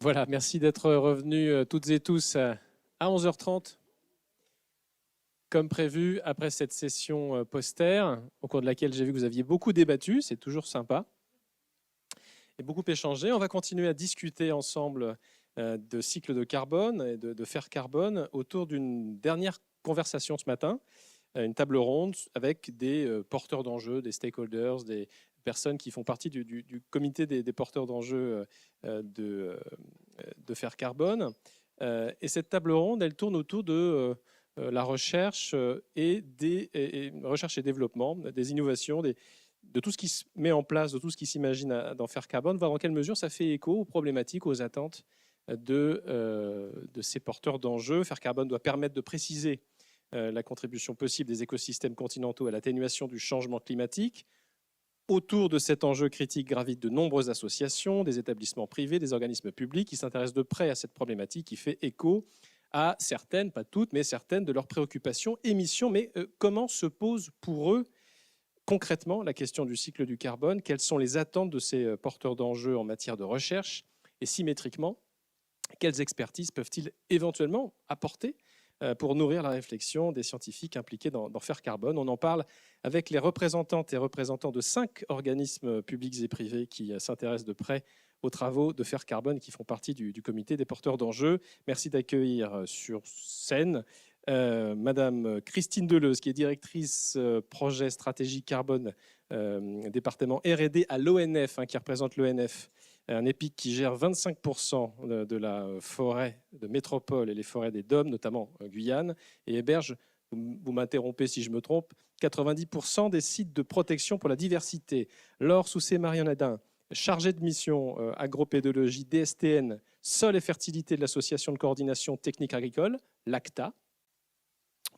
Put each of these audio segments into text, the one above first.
Voilà, merci d'être revenus toutes et tous à 11h30, comme prévu, après cette session poster, au cours de laquelle j'ai vu que vous aviez beaucoup débattu, c'est toujours sympa, et beaucoup échangé. On va continuer à discuter ensemble de cycle de carbone et de fer carbone autour d'une dernière conversation ce matin, une table ronde avec des porteurs d'enjeux, des stakeholders, des personnes qui font partie du comité des porteurs d'enjeux de fer carbone. Et cette table ronde, elle tourne autour de la recherche recherche et développement, des innovations, de tout ce qui se met en place, de tout ce qui s'imagine dans fer carbone, voir dans quelle mesure ça fait écho aux problématiques, aux attentes de ces porteurs d'enjeux. Fer carbone doit permettre de préciser la contribution possible des écosystèmes continentaux à l'atténuation du changement climatique. Autour de cet enjeu critique gravitent de nombreuses associations, des établissements privés, des organismes publics qui s'intéressent de près à cette problématique qui fait écho à certaines, pas toutes, mais certaines de leurs préoccupations et missions. Mais comment se pose pour eux concrètement la question du cycle du carbone? Quelles sont les attentes de ces porteurs d'enjeux en matière de recherche? Et symétriquement, quelles expertises peuvent-ils éventuellement apporter pour nourrir la réflexion des scientifiques impliqués dans fer carbone? On en parle avec les représentantes et représentants de 5 organismes publics et privés qui s'intéressent de près aux travaux de fer carbone qui font partie du comité des porteurs d'enjeux. Merci d'accueillir sur scène Madame Christine Deleuze, qui est directrice projet stratégie carbone, département R&D à l'ONF, qui représente l'ONF, un EPIC qui gère 25% de la forêt de métropole et les forêts des DOM, notamment Guyane, et héberge, vous m'interrompez si je me trompe, 90% des sites de protection pour la diversité. Laure Soucé-Marianadin, chargée de mission agropédologie DSTN, sol et fertilité de l'Association de coordination technique agricole, l'ACTA.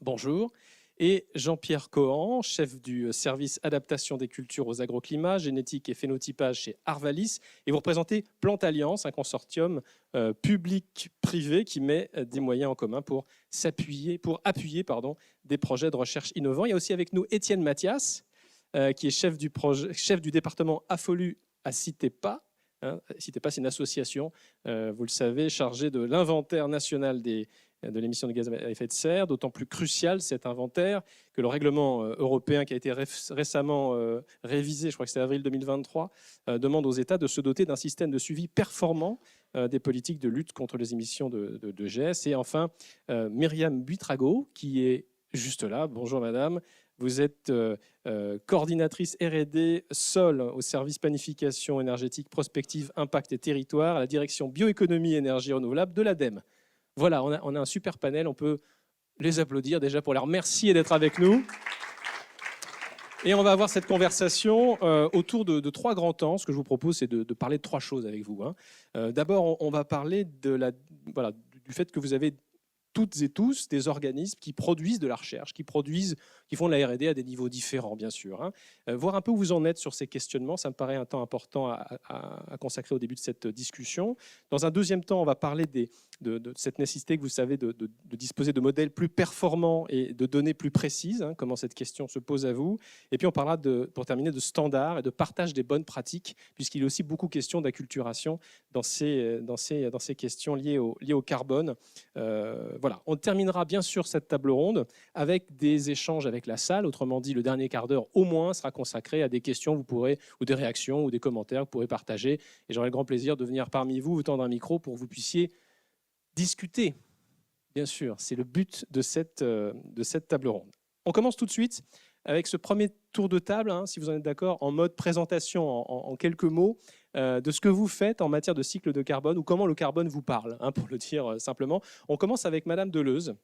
Bonjour. Et Jean-Pierre Cohan, chef du service adaptation des cultures aux agroclimats, génétique et phénotypage chez Arvalis. Et vous représentez Plante Alliance, un consortium public-privé qui met des moyens en commun pour appuyer des projets de recherche innovants. Il y a aussi avec nous Étienne Mathias, qui est chef du département AFOLU à CITEPA. CITEPA, c'est une association, vous le savez, chargée de l'inventaire national de l'émission de gaz à effet de serre, d'autant plus crucial cet inventaire que le règlement européen qui a été récemment révisé, je crois que c'est avril 2023, demande aux États de se doter d'un système de suivi performant des politiques de lutte contre les émissions de GS. Et enfin, Myriam Buitrago, qui est juste là. Bonjour madame. Vous êtes coordinatrice R&D sol au service planification énergétique, prospective, impact et territoire à la direction bioéconomie et énergie renouvelable de l'ADEME. Voilà, on a un super panel, on peut les applaudir déjà pour leur remercier d'être avec nous. Et on va avoir cette conversation autour de 3 grands temps. Ce que je vous propose, c'est de parler de 3 choses avec vous. D'abord, on va parler du fait que vous avez toutes et tous des organismes qui produisent de la recherche, qui font de la R&D à des niveaux différents, bien sûr. Voir un peu où vous en êtes sur ces questionnements, ça me paraît un temps important à consacrer au début de cette discussion. Dans un deuxième temps, on va parler de cette nécessité que vous savez de disposer de modèles plus performants et de données plus précises, comment cette question se pose à vous. Et puis on parlera, pour terminer, de standards et de partage des bonnes pratiques, puisqu'il est aussi beaucoup question d'acculturation dans ces questions liées au carbone. Voilà. On terminera bien sûr cette table ronde avec des échanges avec la salle. Autrement dit, le dernier quart d'heure au moins sera consacré à des questions ou des réactions ou des commentaires que vous pourrez partager. Et j'aurai le grand plaisir de venir parmi vous, vous tendre un micro pour que vous puissiez discuter. Bien sûr, c'est le but de cette table ronde. On commence tout de suite avec ce premier tour de table, si vous en êtes d'accord, en mode présentation, en quelques mots, de ce que vous faites en matière de cycle de carbone ou comment le carbone vous parle, pour le dire simplement. On commence avec Madame Deleuze,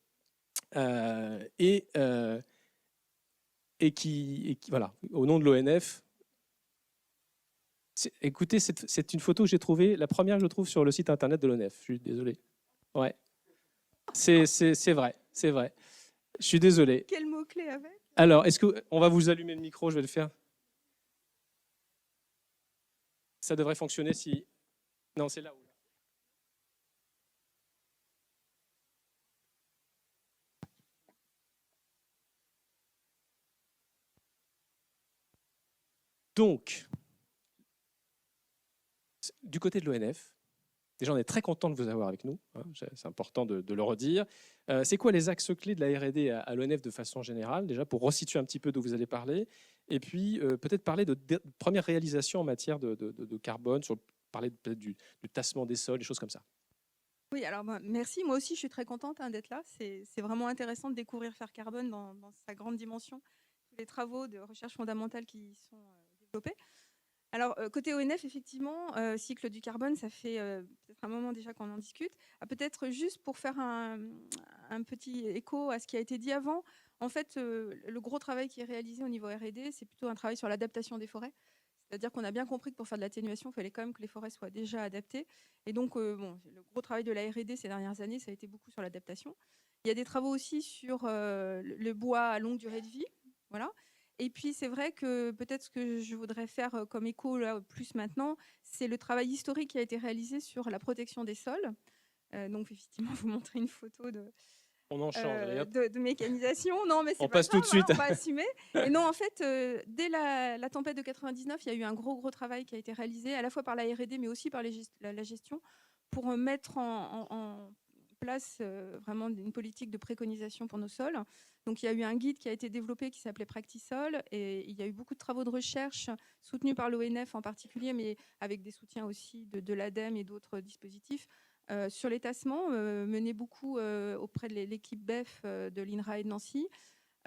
voilà, au nom de l'ONF. Écoutez, c'est une photo que j'ai trouvée, la première que je trouve sur le site internet de l'ONF. Je suis désolé. Ouais, c'est vrai, c'est vrai. Je suis désolé. Quel mot-clé avec ? Alors, on va vous allumer le micro, je vais le faire. Ça devrait fonctionner si... Non, c'est là où... Donc, du côté de l'ONF, Déjà, on est très content de vous avoir avec nous, hein, c'est important de le redire. C'est quoi les axes clés de la R&D à l'ONF de façon générale, déjà pour resituer un petit peu d'où vous allez parler, et puis peut-être parler de premières réalisations en matière de carbone, parler peut-être du tassement des sols, des choses comme ça. Oui, alors merci. Moi aussi, je suis très contente d'être là. C'est vraiment intéressant de découvrir Faire Carbone dans sa grande dimension, tous les travaux de recherche fondamentale qui y sont développés. Alors, côté ONF, effectivement, cycle du carbone, ça fait peut-être un moment déjà qu'on en discute. Peut-être juste pour faire un petit écho à ce qui a été dit avant, en fait, le gros travail qui est réalisé au niveau R&D, c'est plutôt un travail sur l'adaptation des forêts. C'est-à-dire qu'on a bien compris que pour faire de l'atténuation, il fallait quand même que les forêts soient déjà adaptées. Et donc, bon, le gros travail de la R&D ces dernières années, ça a été beaucoup sur l'adaptation. Il y a des travaux aussi sur le bois à longue durée de vie. Voilà. Et puis, c'est vrai que peut-être ce que je voudrais faire comme écho là, plus maintenant, c'est le travail historique qui a été réalisé sur la protection des sols. Donc, effectivement, vous montrer une photo On en change, allez, hop. de mécanisation. Non, mais c'est On pas passe grave, tout de voilà, suite. on va assumer. Et non, en fait, dès la tempête de 99, il y a eu un gros travail qui a été réalisé, à la fois par la R&D, mais aussi par la gestion, pour mettre en place vraiment une politique de préconisation pour nos sols. Donc, il y a eu un guide qui a été développé qui s'appelait Practisol, et il y a eu beaucoup de travaux de recherche soutenus par l'ONF en particulier, mais avec des soutiens aussi de l'ADEME et d'autres dispositifs, sur les tassements, menés beaucoup auprès de l'équipe BEF de l'INRA et de Nancy.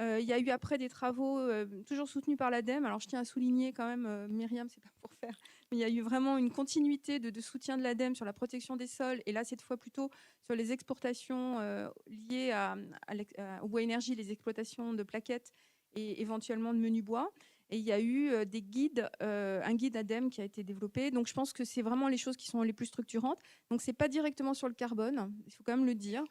Il y a eu après des travaux toujours soutenus par l'ADEME. Alors je tiens à souligner quand même, Myriam, c'est pas pour faire, mais il y a eu vraiment une continuité de soutien de l'ADEME sur la protection des sols, et là cette fois plutôt sur les exportations liées au bois énergie, les exploitations de plaquettes et éventuellement de menus bois. Et il y a eu des guides, un guide ADEME qui a été développé. Donc je pense que c'est vraiment les choses qui sont les plus structurantes. Donc c'est pas directement sur le carbone, il faut quand même le dire.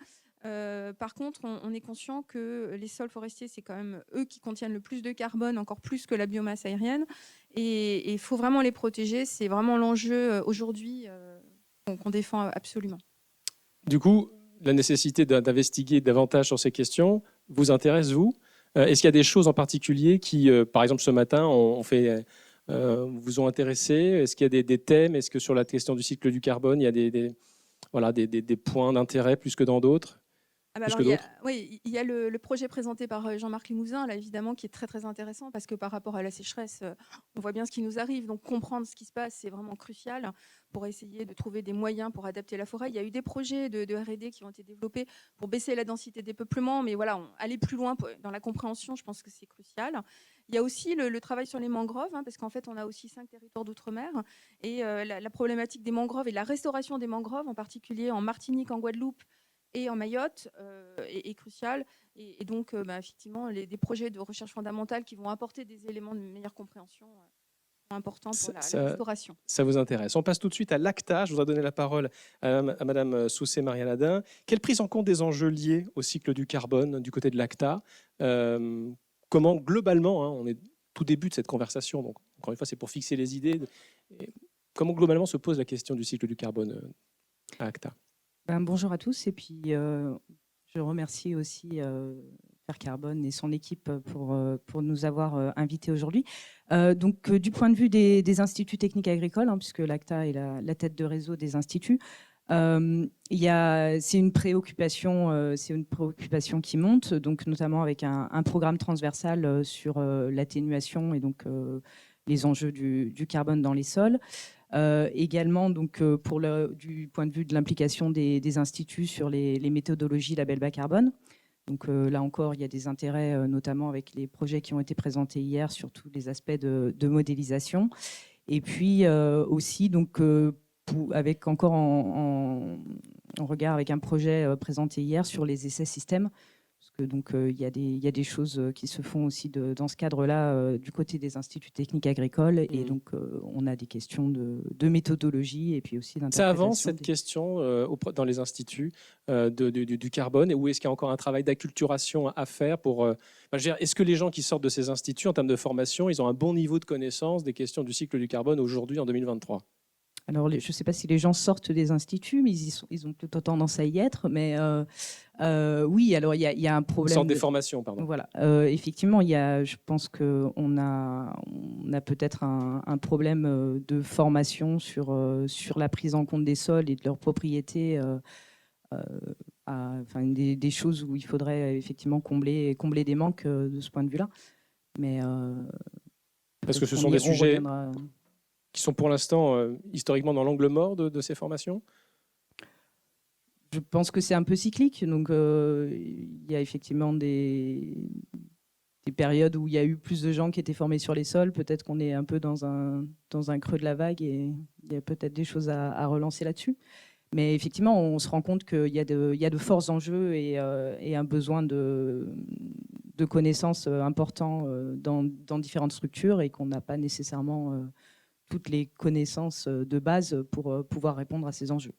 Par contre, on est conscient que les sols forestiers, c'est quand même eux qui contiennent le plus de carbone, encore plus que la biomasse aérienne. Et il faut vraiment les protéger. C'est vraiment l'enjeu aujourd'hui qu'on défend absolument. Du coup, la nécessité d'investiguer davantage sur ces questions vous intéresse, vous? Est-ce qu'il y a des choses en particulier qui, par exemple, ce matin, vous ont intéressé? Est-ce qu'il y a des thèmes? Est-ce que sur la question du cycle du carbone, il y a des points d'intérêt plus que dans d'autres? Alors, il y a le projet présenté par Jean-Marc Limousin, là, évidemment, qui est très intéressant parce que par rapport à la sécheresse, on voit bien ce qui nous arrive. Donc, comprendre ce qui se passe, c'est vraiment crucial pour essayer de trouver des moyens pour adapter la forêt. Il y a eu des projets de R&D qui ont été développés pour baisser la densité des peuplements, mais voilà, aller plus loin dans la compréhension, je pense que c'est crucial. Il y a aussi le travail sur les mangroves, parce qu'en fait, on a aussi 5 territoires d'outre-mer. Et la problématique des mangroves et la restauration des mangroves, en particulier en Martinique, en Guadeloupe, et en Mayotte est crucial. Et donc, effectivement, des projets de recherche fondamentale qui vont apporter des éléments de meilleure compréhension sont importants pour la restauration. Ça vous intéresse. On passe tout de suite à l'ACTA. Je voudrais donner la parole à Madame Soucé-Marianadin. Quelle prise en compte des enjeux liés au cycle du carbone du côté de l'ACTA? Comment, globalement, on est tout début de cette conversation, donc encore une fois, c'est pour fixer les idées. Comment, globalement, se pose la question du cycle du carbone à ACTA? Bonjour à tous, et puis je remercie aussi Faire Carbone et son équipe pour nous avoir invités aujourd'hui. Donc, du point de vue des instituts techniques agricoles, puisque l'ACTA est la tête de réseau des instituts, c'est une préoccupation qui monte, donc notamment avec un programme transversal sur l'atténuation et donc les enjeux du carbone dans les sols. Également, donc, du point de vue de l'implication des instituts sur les méthodologies label bas carbone. Donc là encore, il y a des intérêts, notamment avec les projets qui ont été présentés hier sur tous les aspects de modélisation. Et puis aussi, donc, avec encore en regard avec un projet présenté hier sur les essais systèmes. Parce que donc il y a des choses qui se font aussi dans ce cadre-là du côté des instituts techniques agricoles, et donc on a des questions de méthodologie et puis aussi d'interprétation. Ça avance cette question dans les instituts du carbone, et où est-ce qu'il y a encore un travail d'acculturation à faire pour est-ce que les gens qui sortent de ces instituts en termes de formation, ils ont un bon niveau de connaissance des questions du cycle du carbone aujourd'hui en 2023? Alors, je ne sais pas si les gens sortent des instituts, mais ils ont plutôt tendance à y être. Mais oui, alors il y a un problème. Sorte des formations, pardon. Voilà. Effectivement, je pense qu'on a peut-être un problème de formation sur la prise en compte des sols et de leurs propriétés. Enfin, des choses où il faudrait effectivement combler des manques de ce point de vue-là. Mais parce que ce sont des sujets reviendra... qui sont pour l'instant historiquement dans l'angle mort de ces formations. Je pense que c'est un peu cyclique. Donc, il y a effectivement des périodes où il y a eu plus de gens qui étaient formés sur les sols. Peut-être qu'on est un peu dans un creux de la vague et il y a peut-être des choses à relancer là-dessus. Mais effectivement, on se rend compte qu'il y a de forts enjeux et un besoin de connaissances importants dans différentes structures et qu'on n'a pas nécessairement toutes les connaissances de base pour pouvoir répondre à ces enjeux.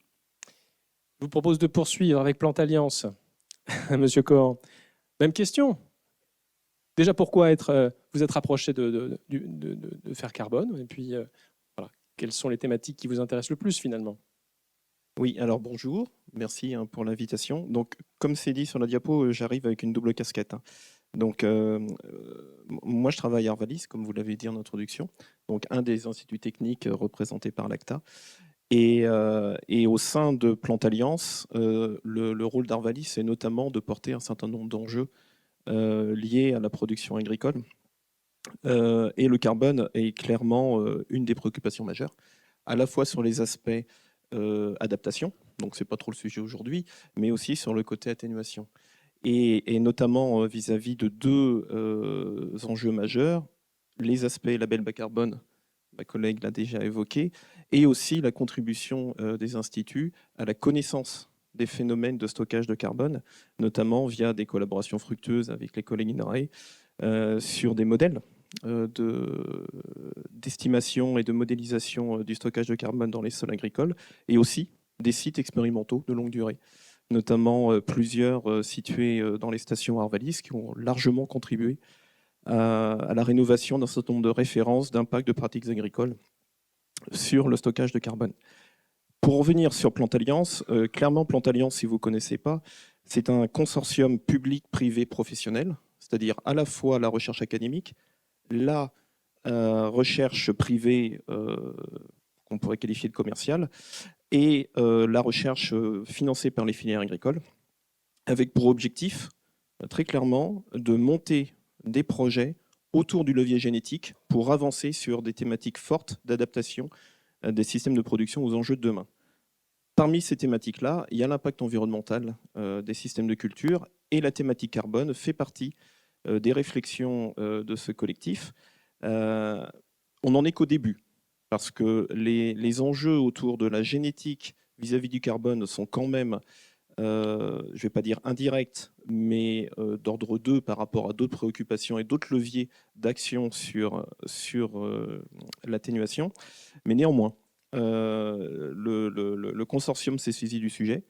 Je vous propose de poursuivre avec Plantalliance. Monsieur Cohen, même question. Déjà, pourquoi vous êtes rapproché de Faire Carbone? Et puis, voilà, quelles sont les thématiques qui vous intéressent le plus finalement? Oui, alors bonjour, merci pour l'invitation. Donc, comme c'est dit sur la diapo, j'arrive avec une double casquette. Donc, moi, je travaille à Arvalis, comme vous l'avez dit en introduction, donc un des instituts techniques représentés par l'ACTA. Et au sein de Plantalliance, le rôle d'Arvalis, c'est notamment de porter un certain nombre d'enjeux liés à la production agricole. Et le carbone est clairement une des préoccupations majeures, à la fois sur les aspects adaptation, donc c'est pas trop le sujet aujourd'hui, mais aussi sur le côté atténuation. Et notamment vis-à-vis de deux enjeux majeurs, les aspects label bas carbone, ma collègue l'a déjà évoqué, et aussi la contribution des instituts à la connaissance des phénomènes de stockage de carbone, notamment via des collaborations fructueuses avec les collègues INRAE sur des modèles d'estimation et de modélisation du stockage de carbone dans les sols agricoles, et aussi des sites expérimentaux de longue durée, notamment plusieurs situés dans les stations Arvalis qui ont largement contribué à la rénovation d'un certain nombre de références d'impact de pratiques agricoles sur le stockage de carbone. Pour revenir sur Plantalliance, clairement Plantalliance, si vous ne connaissez pas, c'est un consortium public-privé professionnel, c'est-à-dire à la fois la recherche académique, la recherche privée qu'on pourrait qualifier de commerciale et la recherche financée par les filières agricoles, avec pour objectif très clairement de monter des projets autour du levier génétique pour avancer sur des thématiques fortes d'adaptation des systèmes de production aux enjeux de demain. Parmi ces thématiques-là, il y a l'impact environnemental des systèmes de culture et la thématique carbone fait partie des réflexions de ce collectif. On n'en est qu'au début, parce que les enjeux autour de la génétique vis-à-vis du carbone sont quand même, je ne vais pas dire indirects, mais d'ordre 2 par rapport à d'autres préoccupations et d'autres leviers d'action sur l'atténuation. Mais néanmoins, le consortium s'est saisi du sujet.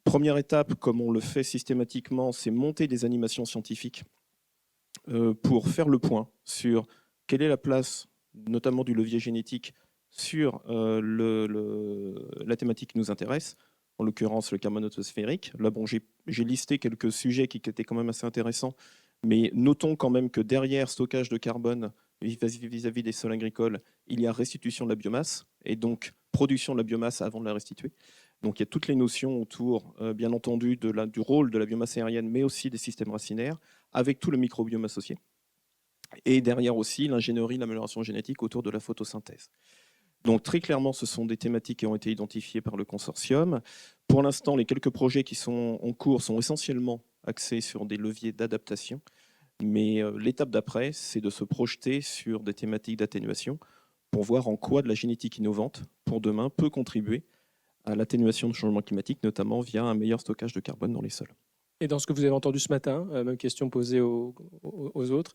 Première étape, comme on le fait systématiquement, c'est monter des animations scientifiques pour faire le point sur quelle est la place, notamment du levier génétique, sur la thématique qui nous intéresse, en l'occurrence le carbone atmosphérique. Là, bon, j'ai listé quelques sujets qui étaient quand même assez intéressants, mais notons quand même que derrière stockage de carbone vis-à-vis des sols agricoles, il y a restitution de la biomasse, et donc production de la biomasse avant de la restituer. Donc il y a toutes les notions autour, bien entendu, du rôle de la biomasse aérienne, mais aussi des systèmes racinaires, avec tout le microbiome associé. Et derrière aussi l'ingénierie, l'amélioration génétique autour de la photosynthèse. Donc très clairement, ce sont des thématiques qui ont été identifiées par le consortium. Pour l'instant, les quelques projets qui sont en cours sont essentiellement axés sur des leviers d'adaptation. Mais l'étape d'après, c'est de se projeter sur des thématiques d'atténuation pour voir en quoi de la génétique innovante, pour demain, peut contribuer à l'atténuation du changement climatique, notamment via un meilleur stockage de carbone dans les sols. Et dans ce que vous avez entendu ce matin, même question posée aux autres,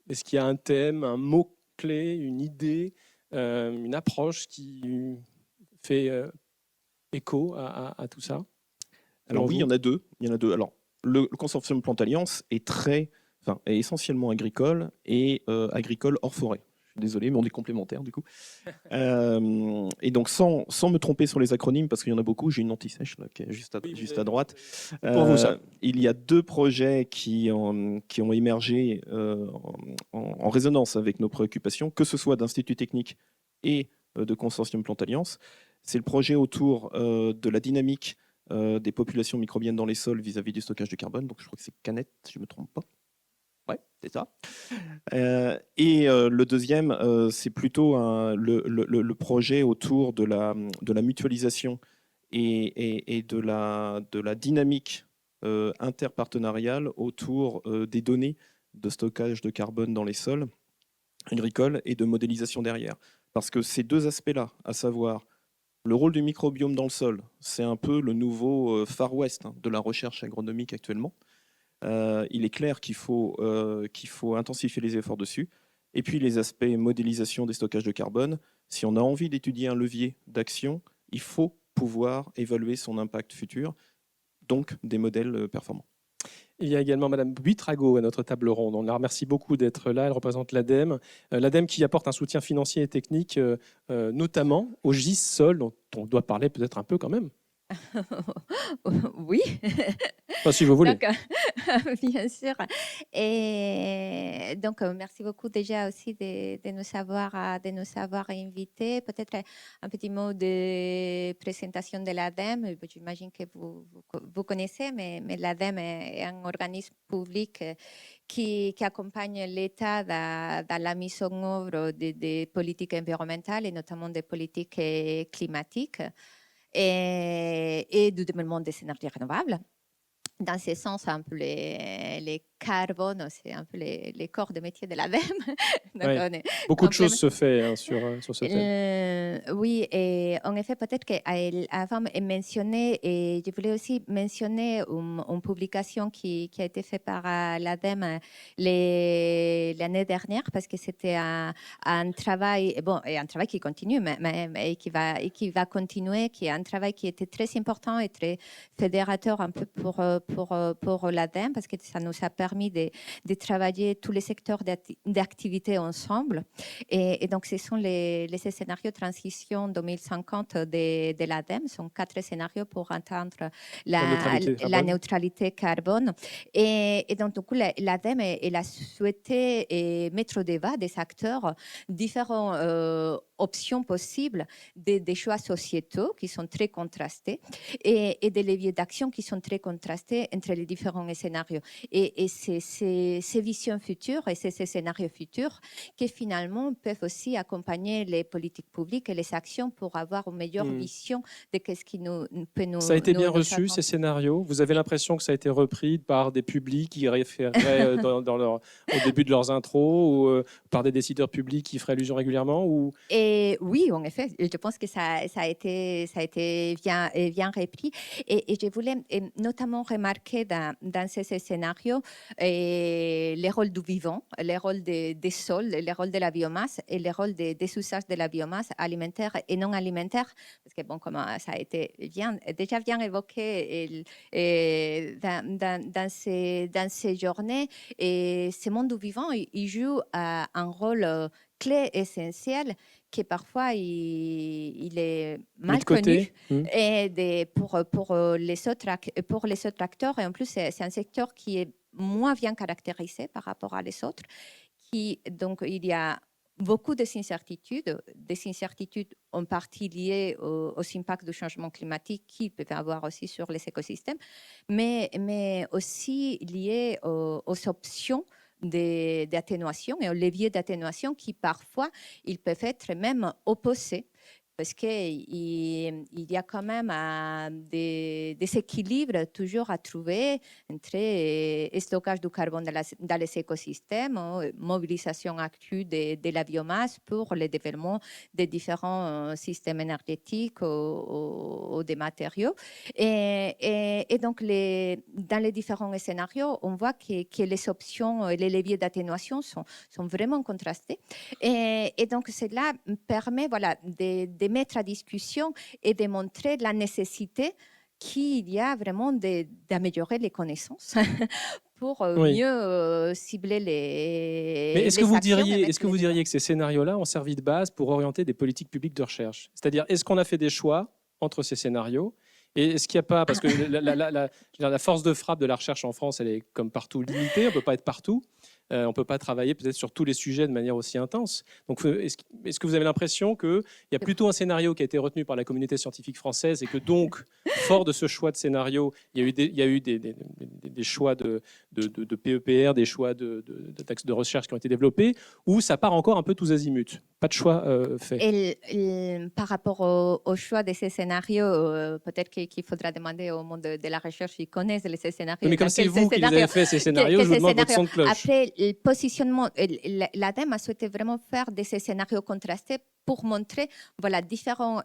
est-ce qu'il y a un thème, un mot-clé, une idée, une approche qui fait écho à tout ça? Alors oui, il y en a deux. Alors, le consortium Plantalliance est essentiellement agricole et agricole hors forêt. Je suis désolé, mais on est complémentaires du coup. Et donc, sans me tromper sur les acronymes, parce qu'il y en a beaucoup, j'ai une anti-sèche là, qui est juste à droite. Pour vous, ça. Il y a 2 projets qui ont émergé en résonance avec nos préoccupations, que ce soit d'Institut technique et de Consortium Plante Alliance. C'est le projet autour de la dynamique des populations microbiennes dans les sols vis-à-vis du stockage de carbone. Donc, je crois que c'est Canet, si je ne me trompe pas. Ouais, c'est ça. Le deuxième, c'est plutôt le projet autour de la mutualisation et de la dynamique interpartenariale autour des données de stockage de carbone dans les sols agricoles et de modélisation derrière. Parce que ces 2 aspects-là, à savoir le rôle du microbiome dans le sol, c'est un peu le nouveau Far West de la recherche agronomique actuellement. Il est clair qu'il faut intensifier les efforts dessus. Et puis les aspects modélisation des stockages de carbone, si on a envie d'étudier un levier d'action, il faut pouvoir évaluer son impact futur, donc des modèles performants. Il y a également Madame Buitrago à notre table ronde. On la remercie beaucoup d'être là. Elle représente l'ADEME. L'ADEME qui apporte un soutien financier et technique, notamment au GIS Sol, dont on doit parler peut-être un peu quand même. Oui. Enfin, si vous voulez. Donc, bien sûr. Et donc, merci beaucoup déjà aussi de nous avoir invités. Peut-être un petit mot de présentation de l'ADEME. J'imagine que vous connaissez, mais l'ADEME est un organisme public qui accompagne l'État dans la mise en œuvre des politiques environnementales et notamment des politiques climatiques et du développement des énergies renouvelables. Dans ce sens, un peu les carbones, c'est un peu les corps de métier de l'ADEME. Ouais. Beaucoup de choses se font sur ce thème. Oui, et en effet, peut-être qu'avant de mentionner, et je voulais aussi mentionner une publication qui a été faite par l'ADEME l'année dernière, parce que c'était un travail, et un travail qui continue, mais qui va continuer, qui est un travail qui était très important et très fédérateur un peu pour l'ADEME, parce que ça nous a permis de travailler tous les secteurs d'activité ensemble. Et donc, ce sont les scénarios transition 2050 de l'ADEME. Ce sont 4 scénarios pour atteindre la neutralité carbone. Et donc, du coup, l'ADEME, elle a souhaité mettre au débat des acteurs différentes options possibles, des choix sociétaux qui sont très contrastés et des leviers d'action qui sont très contrastés entre les différents scénarios. Et c'est ces visions futures et ces scénarios futurs qui finalement peuvent aussi accompagner les politiques publiques et les actions pour avoir une meilleure vision de ce qui peut nous... Ça a été bien reçu, ces scénarios? Vous avez l'impression que ça a été repris par des publics qui référaient au début de leurs intros ou par des décideurs publics qui feraient allusion régulièrement ou... Et oui, en effet, je pense que ça a été bien repris. Et je voulais notamment remarquer dans ces scénarios les rôles du vivant, les rôles des sols, les rôles de la biomasse et les rôles des usages de la biomasse alimentaire et non alimentaire. Parce que, bon, comme ça a été déjà bien évoqué dans ces journées, et ce monde du vivant, il joue un rôle clé essentiel qui parfois il est mal connu et pour les autres acteurs. Et en plus, c'est un secteur qui est moins bien caractérisé par rapport à les autres. Donc, il y a beaucoup d'incertitudes en partie liées aux impacts du changement climatique qu'ils peuvent avoir aussi sur les écosystèmes, mais aussi liées aux options d'atténuation et aux leviers d'atténuation qui parfois ils peuvent être même opposés parce qu'il y a quand même des équilibres toujours à trouver entre stockage du carbone dans les écosystèmes, mobilisation accrue de la biomasse pour le développement des différents systèmes énergétiques ou des matériaux. Et donc, dans les différents scénarios, on voit que les options et les leviers d'atténuation sont vraiment contrastés. Et donc, cela permet de mettre à discussion et de montrer la nécessité qu'il y a vraiment d'améliorer les connaissances pour Oui. mieux cibler les Mais est-ce que les vous actions et diriez, mettre est-ce que les vous efforts. diriez que ces scénarios-là ont servi de base pour orienter des politiques publiques de recherche? C'est-à-dire, est-ce qu'on a fait des choix entre ces scénarios? Et est-ce qu'il n'y a pas, parce que je veux dire, la force de frappe de la recherche en France, elle est comme partout limitée, on ne peut pas être partout, on ne peut pas travailler peut-être sur tous les sujets de manière aussi intense. Donc, est-ce que vous avez l'impression qu'il y a plutôt un scénario qui a été retenu par la communauté scientifique française et que donc, fort de ce choix de scénario, il y a eu des choix de PEPR, des choix d'axes de recherche qui ont été développés, ou ça part encore un peu tous azimuts? Pas de choix fait. Par rapport au choix de ces scénarios, peut-être qu'il faudra demander au monde de la recherche s'ils connaissent ces scénarios. Mais comme c'est vous qui les avez fait, ces scénarios, je vous demande votre son de cloche. Après, le positionnement, l'ADEME a souhaité vraiment faire de ces scénarios contrastés pour montrer voilà, différents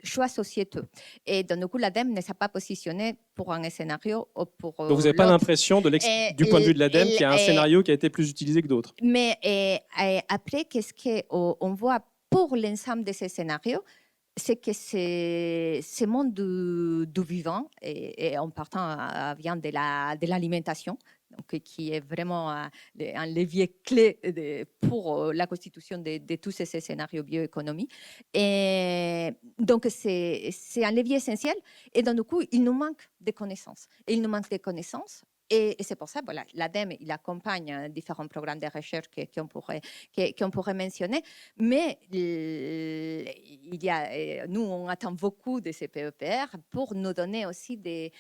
choix sociétaux. Et donc, du coup, l'ADEME ne s'est pas positionné pour un scénario ou pour Donc vous n'avez pas l'autre. l'impression, du point de vue de l'ADEME, qu'il y a un scénario qui a été plus utilisé que d'autres? Mais après, qu'est-ce qu'on voit pour l'ensemble de ces scénarios? C'est que ce monde du vivant, et en partant vient de l'alimentation, donc, qui est vraiment un levier clé pour la constitution de tous ces scénarios bioéconomie. Et donc, c'est un levier essentiel. Et donc, du coup, il nous manque des connaissances. Et il nous manque des connaissances. Et c'est pour ça, voilà, l'ADEME, il accompagne différents programmes de recherche qu'on pourrait mentionner. Mais nous, on attend beaucoup de ces PEPR pour nous donner aussi des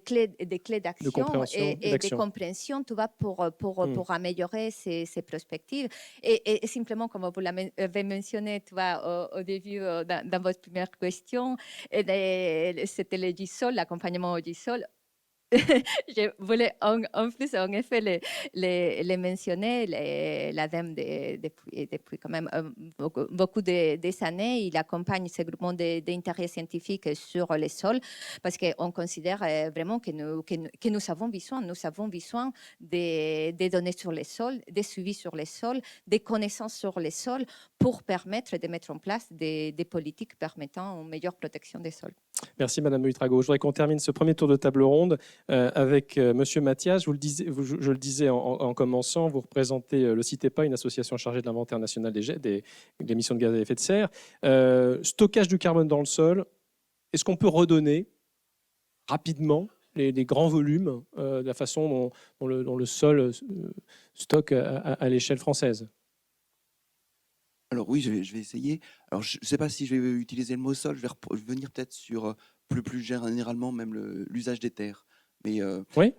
clés d'action et de compréhension, tu vois, pour améliorer ces perspectives. Et simplement, comme vous l'avez mentionné, tu vois, au début, dans votre première question, c'était le GISOL, l'accompagnement au GISOL. Je voulais en plus, en effet, les mentionner. L'ADEME, depuis quand même beaucoup des années, il accompagne ce groupement d'intérêt scientifique sur les sols parce qu'on considère vraiment que nous avons besoin des données sur les sols, des suivis sur les sols, des connaissances sur les sols pour permettre de mettre en place des politiques permettant une meilleure protection des sols. Merci Madame Buitrago. Je voudrais qu'on termine ce premier tour de table ronde avec Monsieur Mathias. Je le disais en commençant, vous représentez le CITEPA, une association chargée de l'inventaire national des émissions de gaz à effet de serre. Stockage du carbone dans le sol, est-ce qu'on peut redonner rapidement les grands volumes de la façon dont le sol stocke à l'échelle française? Alors oui, je vais essayer. Alors je ne sais pas si je vais utiliser le mot sol, je vais venir peut-être sur plus généralement même l'usage des terres. Mais Oui.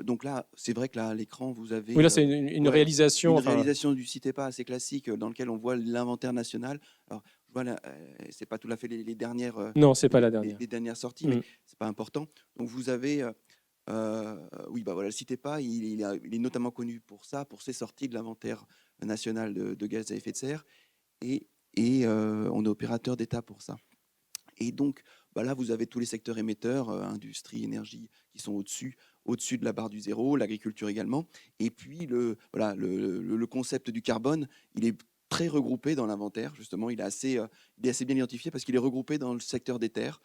donc là, c'est vrai que là, à l'écran, vous avez Oui, là, c'est une réalisation. Une réalisation du CITEPA assez classique dans lequel on voit l'inventaire national. Alors, je vois, c'est pas tout à fait les dernières. Non, c'est pas la dernière. Les dernières sorties, mais c'est pas important. Donc vous avez, oui, bah voilà, le CITEPA, il est notamment connu pour ça, pour ses sorties de l'inventaire national de gaz à effet de serre, et on est opérateur d'État pour ça. Et donc, bah là, vous avez tous les secteurs émetteurs, industrie, énergie, qui sont au-dessus de la barre du zéro, l'agriculture également. Et puis, le concept du carbone, il est très regroupé dans l'inventaire, justement. Il est assez bien identifié parce qu'il est regroupé dans le secteur des terres,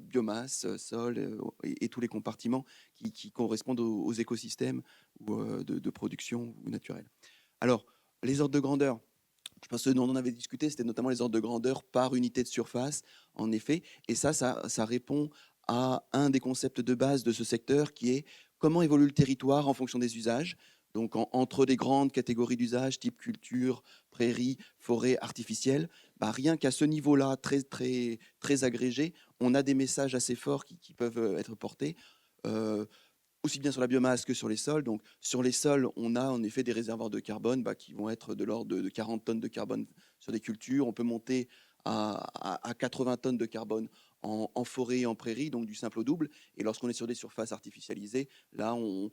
biomasse, sol et tous les compartiments qui correspondent aux écosystèmes ou, de production ou naturels. Alors, les ordres de grandeur. Je pense que ce dont on avait discuté, c'était notamment les ordres de grandeur par unité de surface, en effet. Et ça répond à un des concepts de base de ce secteur qui est comment évolue le territoire en fonction des usages. Donc, entre des grandes catégories d'usages, type culture, prairie, forêt, artificielle, bah, rien qu'à ce niveau-là, très, très, très agrégé, on a des messages assez forts qui peuvent être portés. Aussi bien sur la biomasse que sur les sols. Donc, sur les sols, on a en effet des réservoirs de carbone qui vont être de l'ordre de 40 tonnes de carbone sur des cultures. On peut monter à 80 tonnes de carbone en forêt et en prairie, donc du simple au double. Et lorsqu'on est sur des surfaces artificialisées, là, on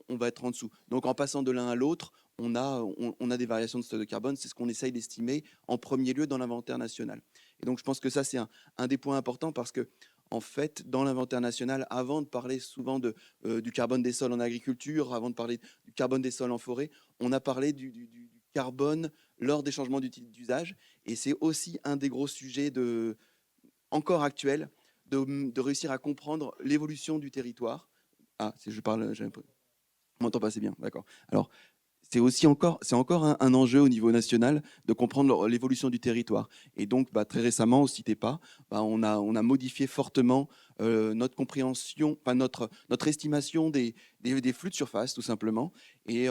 va être en dessous. Donc, en passant de l'un à l'autre, on a des variations de stock de carbone. C'est ce qu'on essaye d'estimer en premier lieu dans l'inventaire national. Et donc, je pense que ça, c'est un des points importants parce que en fait, dans l'inventaire national, avant de parler souvent du carbone des sols en agriculture, avant de parler du carbone des sols en forêt, on a parlé du carbone lors des changements d'usage. Et c'est aussi un des gros sujets encore actuels de réussir à comprendre l'évolution du territoire. Ah, je parle, on m'entend pas assez bien, d'accord. Alors, c'est encore un enjeu au niveau national de comprendre l'évolution du territoire. Et donc, très récemment, au CITEPA, on a modifié fortement notre compréhension, notre estimation des flux de surface, tout simplement. Et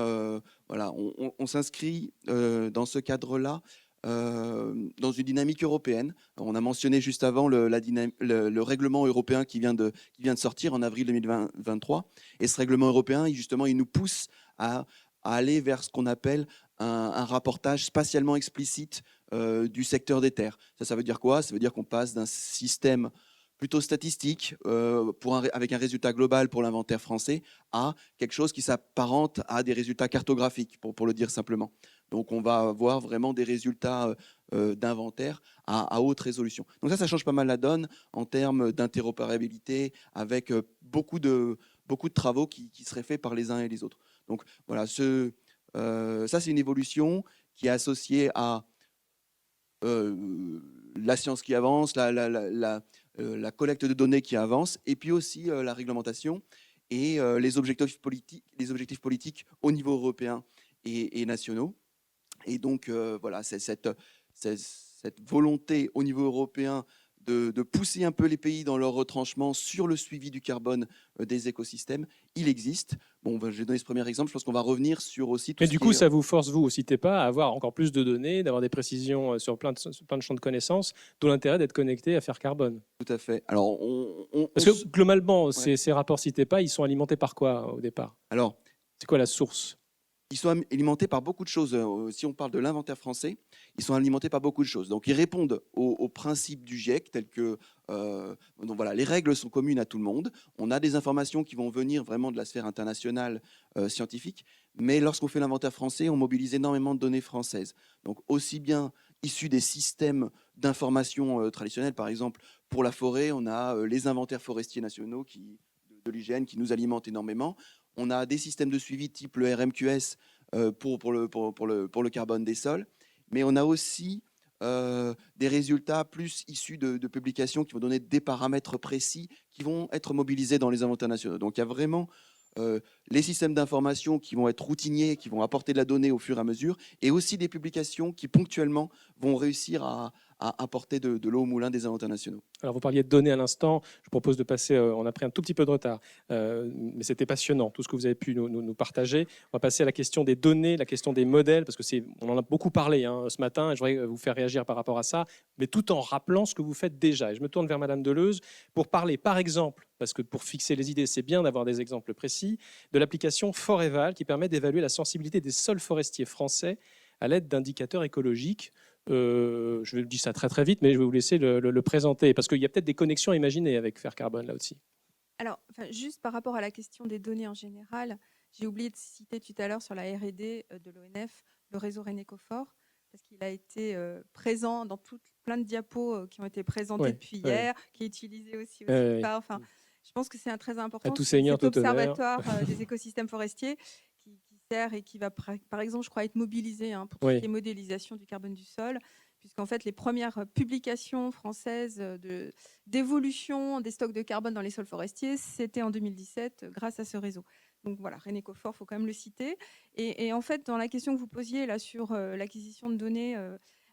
voilà, on s'inscrit dans ce cadre-là dans une dynamique européenne. On a mentionné juste avant le règlement européen qui vient de sortir en avril 2023. Et ce règlement européen, justement, il nous pousse à aller vers ce qu'on appelle un rapportage spatialement explicite du secteur des terres. Ça veut dire quoi? Ça veut dire qu'on passe d'un système plutôt statistique avec un résultat global pour l'inventaire français à quelque chose qui s'apparente à des résultats cartographiques, pour le dire simplement. Donc on va avoir vraiment des résultats d'inventaire à haute résolution. Donc ça change pas mal la donne en termes d'interopérabilité avec beaucoup de travaux qui seraient faits par les uns et les autres. Donc voilà, ça c'est une évolution qui est associée à la science qui avance, la collecte de données qui avance, et puis aussi la réglementation et les objectifs politiques au niveau européen et nationaux. Et donc voilà, c'est cette volonté au niveau européen de pousser un peu les pays dans leur retranchement sur le suivi du carbone des écosystèmes, il existe. Bon, j'ai donné ce premier exemple, je pense qu'on va revenir sur aussi tout Mais ce du qui coup, est... ça vous force, vous, au CITEPA, à avoir encore plus de données, d'avoir des précisions sur plein de champs de connaissances, d'où l'intérêt d'être connecté à Faire Carbone. Tout à fait. Alors, Parce que globalement, Ouais. ces rapports CITEPA, ils sont alimentés par quoi au départ? Alors, c'est quoi la source? ils sont alimentés par beaucoup de choses. Si on parle de l'inventaire français, ils sont alimentés par beaucoup de choses. Donc, ils répondent aux principes du GIEC, tels que donc voilà, les règles sont communes à tout le monde. On a des informations qui vont venir vraiment de la sphère internationale scientifique. Mais lorsqu'on fait l'inventaire français, on mobilise énormément de données françaises. Donc, aussi bien issues des systèmes d'information traditionnels, par exemple, pour la forêt, on a les inventaires forestiers nationaux de l'IGN qui nous alimentent énormément. On a des systèmes de suivi type le RMQS pour le carbone des sols, mais on a aussi des résultats plus issus de publications qui vont donner des paramètres précis qui vont être mobilisés dans les inventaires nationaux. Donc il y a vraiment les systèmes d'information qui vont être routiniers, qui vont apporter de la donnée au fur et à mesure, et aussi des publications qui ponctuellement vont réussir à apporter de l'eau au moulin des inventaires nationaux. Alors, vous parliez de données à l'instant. Je propose de passer, on a pris un tout petit peu de retard, mais c'était passionnant, tout ce que vous avez pu nous partager. On va passer à la question des données, la question des modèles, parce qu'on en a beaucoup parlé ce matin, et je voudrais vous faire réagir par rapport à ça, mais tout en rappelant ce que vous faites déjà. Et je me tourne vers Madame Deleuze pour parler, par exemple, parce que pour fixer les idées, c'est bien d'avoir des exemples précis, de l'application Foreval, qui permet d'évaluer la sensibilité des sols forestiers français à l'aide d'indicateurs écologiques. Je vais le dire ça très très vite, mais je vais vous laisser le présenter, parce qu'il y a peut-être des connexions à imaginer avec Faire Carbone là aussi. Alors, juste par rapport à la question des données en général, j'ai oublié de citer tout à l'heure sur la R&D de l'ONF, le réseau Renécofor, parce qu'il a été présent dans plein de diapos qui ont été présentées depuis hier, qui est utilisé aussi au CITEPA. Enfin, je pense que c'est très important. Tout seigneur, cet tout observatoire des écosystèmes forestiers qui sert et qui va, par exemple, je crois, être mobilisé pour tout ce qui est modélisation du carbone du sol, puisqu'en fait, les premières publications françaises d'évolution des stocks de carbone dans les sols forestiers, c'était en 2017, grâce à ce réseau. Donc voilà, Renécofor, il faut quand même le citer. Et en fait, dans la question que vous posiez là sur l'acquisition de données,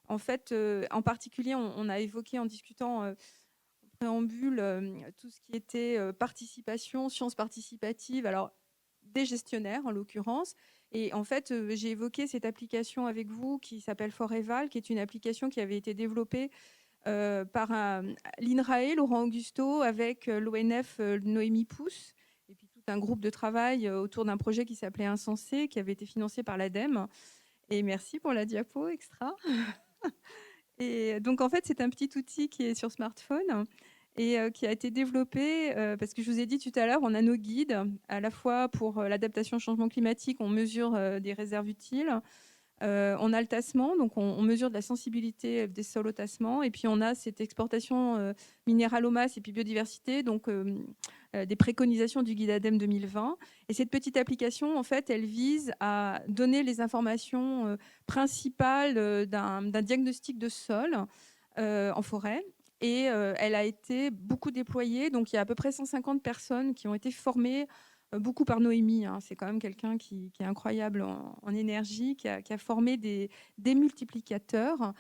en fait, en particulier, on a évoqué en discutant en préambule tout ce qui était participation, sciences participatives, alors des gestionnaires en l'occurrence. Et en fait, j'ai évoqué cette application avec vous qui s'appelle Foreval, qui est une application qui avait été développée par l'INRAE, Laurent Augusto, avec l'ONF, Noémie Pousse, et puis tout un groupe de travail autour d'un projet qui s'appelait Insensé, qui avait été financé par l'ADEME. Et merci pour la diapo extra. Et donc, en fait, c'est un petit outil qui est sur smartphone et qui a été développé parce que je vous ai dit tout à l'heure, on a nos guides, à la fois pour l'adaptation au changement climatique, on mesure des réserves utiles. On a le tassement, donc on mesure de la sensibilité des sols au tassement. Et puis on a cette exportation minérale aux masses et puis biodiversité, donc des préconisations du guide ADEME 2020. Et cette petite application, en fait, elle vise à donner les informations principales d'un diagnostic de sol en forêt. et elle a été beaucoup déployée. Donc il y a à peu près 150 personnes qui ont été formées, beaucoup par Noémie. Hein. C'est quand même quelqu'un qui est incroyable en énergie, qui a formé des multiplicateurs.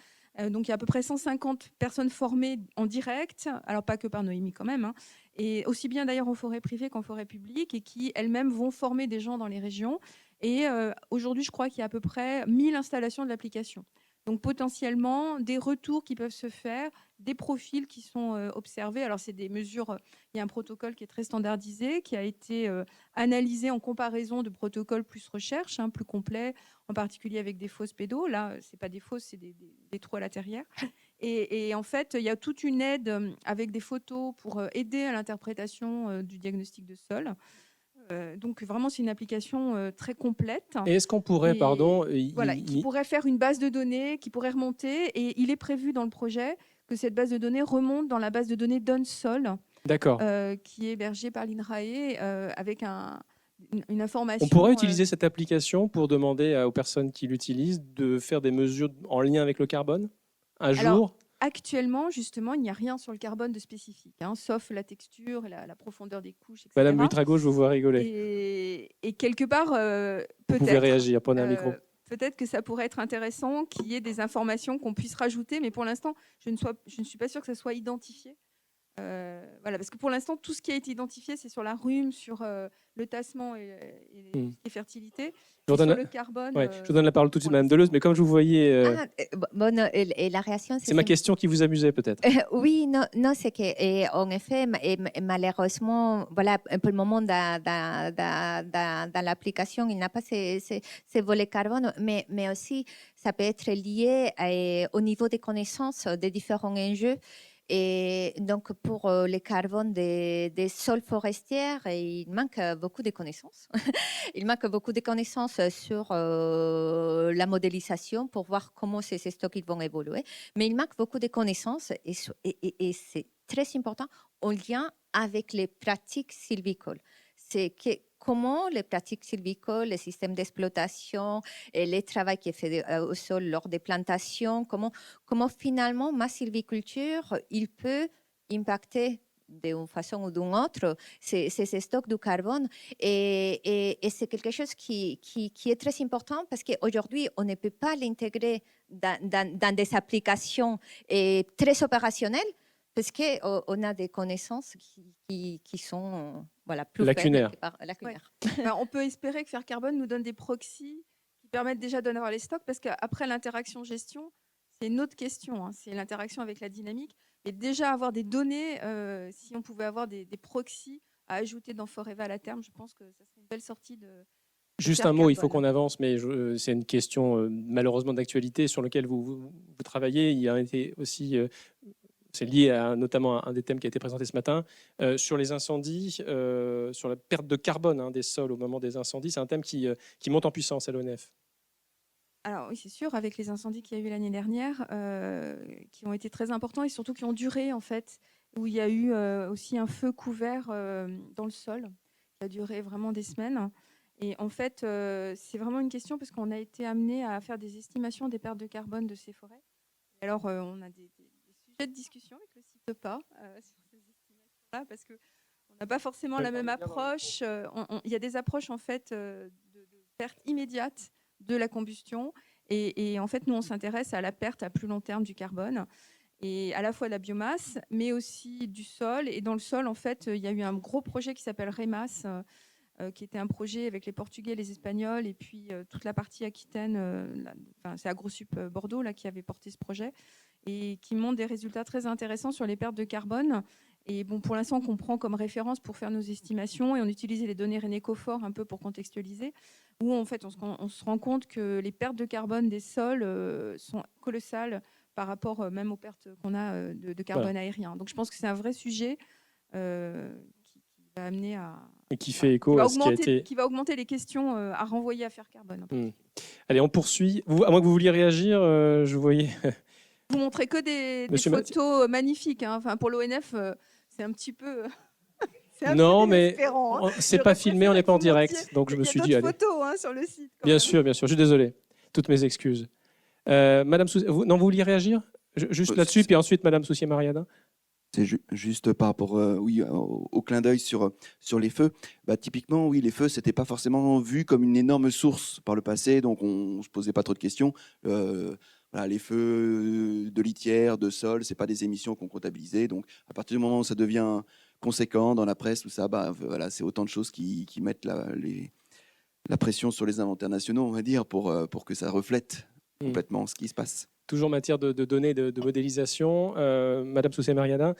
Donc il y a à peu près 150 personnes formées en direct, alors pas que par Noémie quand même, hein, et aussi bien d'ailleurs en forêt privée qu'en forêt publique, et qui elles-mêmes vont former des gens dans les régions. Et aujourd'hui, je crois qu'il y a à peu près 1000 installations de l'application. Donc potentiellement, des retours qui peuvent se faire, des profils qui sont observés. Alors c'est des mesures, il y a un protocole qui est très standardisé, qui a été analysé en comparaison de protocoles plus recherche, hein, plus complets, en particulier avec des fosses pédos. Là, ce n'est pas des fosses, c'est des trous à la terrière. Et en fait, il y a toute une aide avec des photos pour aider à l'interprétation du diagnostic de sol. Donc vraiment, c'est une application très complète. Et est-ce qu'on pourrait, Et pardon, voilà, qui pourrait faire une base de données, qui pourrait remonter. Et il est prévu dans le projet que cette base de données remonte dans la base de données DONSOL, d'accord. qui est hébergée par l'INRAE, avec une information. On pourrait utiliser cette application pour demander aux personnes qui l'utilisent de faire des mesures en lien avec le carbone un jour. Actuellement, justement, il n'y a rien sur le carbone de spécifique, hein, sauf la texture et la profondeur des couches, etc. Madame Buitrago, je vous vois rigoler. Et quelque part, Vous pouvez peut-être réagir, prenez un micro. peut-être que ça pourrait être intéressant qu'il y ait des informations qu'on puisse rajouter, mais pour l'instant, je ne suis pas sûre que ça soit identifié. Voilà, parce que pour l'instant, tout ce qui a été identifié, c'est sur la rhume, sur le tassement et les fertilités. Je vous sur donne, le carbone. je vous donne la parole tout de suite, Madame Deleuze, mais comme je vous voyais, Et la réaction, c'est ma question qui vous amusait peut-être. Oui, non, non, c'est que, en effet, malheureusement, voilà, pour le moment, dans l'application, il n'a pas ces volets carbone, mais aussi, ça peut être lié au niveau des connaissances des différents enjeux. Et donc, pour les carbones des sols forestiers, il manque beaucoup de connaissances. Il manque beaucoup de connaissances sur la modélisation pour voir comment ces stocks ils vont évoluer. Mais il manque beaucoup de connaissances et c'est très important en lien avec les pratiques sylvicoles. C'est comment les pratiques sylvicoles, les systèmes d'exploitation et le travail qui est fait au sol lors des plantations, comment finalement ma sylviculture, il peut impacter d'une façon ou d'une autre ces stocks de carbone. Et c'est quelque chose qui est très important parce qu'aujourd'hui, on ne peut pas l'intégrer dans des applications très opérationnelles parce qu'on a des connaissances qui sont plus lacunaires. Lacunaires. Ouais. On peut espérer que Faire Carbone nous donne des proxys qui permettent déjà d'en avoir les stocks, parce qu'après l'interaction gestion, c'est une autre question, hein, c'est l'interaction avec la dynamique. Et déjà avoir des données, si on pouvait avoir des proxys à ajouter dans Foreval à terme, je pense que ça serait une belle sortie de Juste Faire un mot, il faut Carbone. qu'on avance, mais c'est une question malheureusement d'actualité sur laquelle vous travaillez. Il a été aussi, c'est lié notamment à un des thèmes qui a été présenté ce matin, sur les incendies, sur la perte de carbone des sols au moment des incendies. C'est un thème qui monte en puissance à l'ONF. Alors oui, c'est sûr, avec les incendies qu'il y a eu l'année dernière, qui ont été très importants et surtout qui ont duré en fait, où il y a eu aussi un feu couvert dans le sol, qui a duré vraiment des semaines. Et en fait, c'est vraiment une question parce qu'on a été amené à faire des estimations des pertes de carbone de ces forêts. Et alors, on a des sujets de discussion avec le CITEPA sur ces estimations-là, parce qu'on n'a pas forcément la même approche. Il y a des approches en fait de pertes immédiates de la combustion. Et en fait, nous, on s'intéresse à la perte à plus long terme du carbone, et à la fois de la biomasse, mais aussi du sol. Et dans le sol, en fait, il y a eu un gros projet qui s'appelle REMAS, qui était un projet avec les Portugais, les Espagnols, et puis toute la partie Aquitaine. C'est AgroSup Bordeaux là, qui avait porté ce projet, et qui montre des résultats très intéressants sur les pertes de carbone. Et bon, pour l'instant, qu'on prend comme référence pour faire nos estimations, et on utilisait les données Renécofor un peu pour contextualiser, où en fait, on se rend compte que les pertes de carbone des sols sont colossales par rapport même aux pertes qu'on a de carbone aérien. Donc je pense que c'est un vrai sujet qui va amener à... Et qui fait écho à ce qui a été... Qui va augmenter les questions à renvoyer à Faire Carbone. Allez, on poursuit. À moins que vous vouliez réagir, je voyais... Vous montrez que des photos magnifiques. Hein. Enfin, pour l'ONF, c'est un petit peu... non, mais hein. c'est pas filmé, on n'est pas en direct. Donc je me suis dit, allez. Il y a d'autres photos sur le site. Bien sûr, je suis désolé. Toutes mes excuses. Madame Soucier, vous vouliez réagir juste là-dessus, puis ensuite Madame Soucier-Mariana. C'est juste par rapport au clin d'œil sur les feux. Typiquement, oui, les feux, c'était pas forcément vu comme une énorme source par le passé, donc on se posait pas trop de questions. Voilà, les feux de litière, de sol, c'est pas des émissions qu'on comptabilisait. Donc, à partir du moment où ça devient conséquent dans la presse, tout ça, voilà, c'est autant de choses qui mettent la pression sur les inventaires nationaux, on va dire, pour que ça reflète complètement ce qui se passe. Toujours en matière de données, de modélisation, Madame Soucet-Mariana,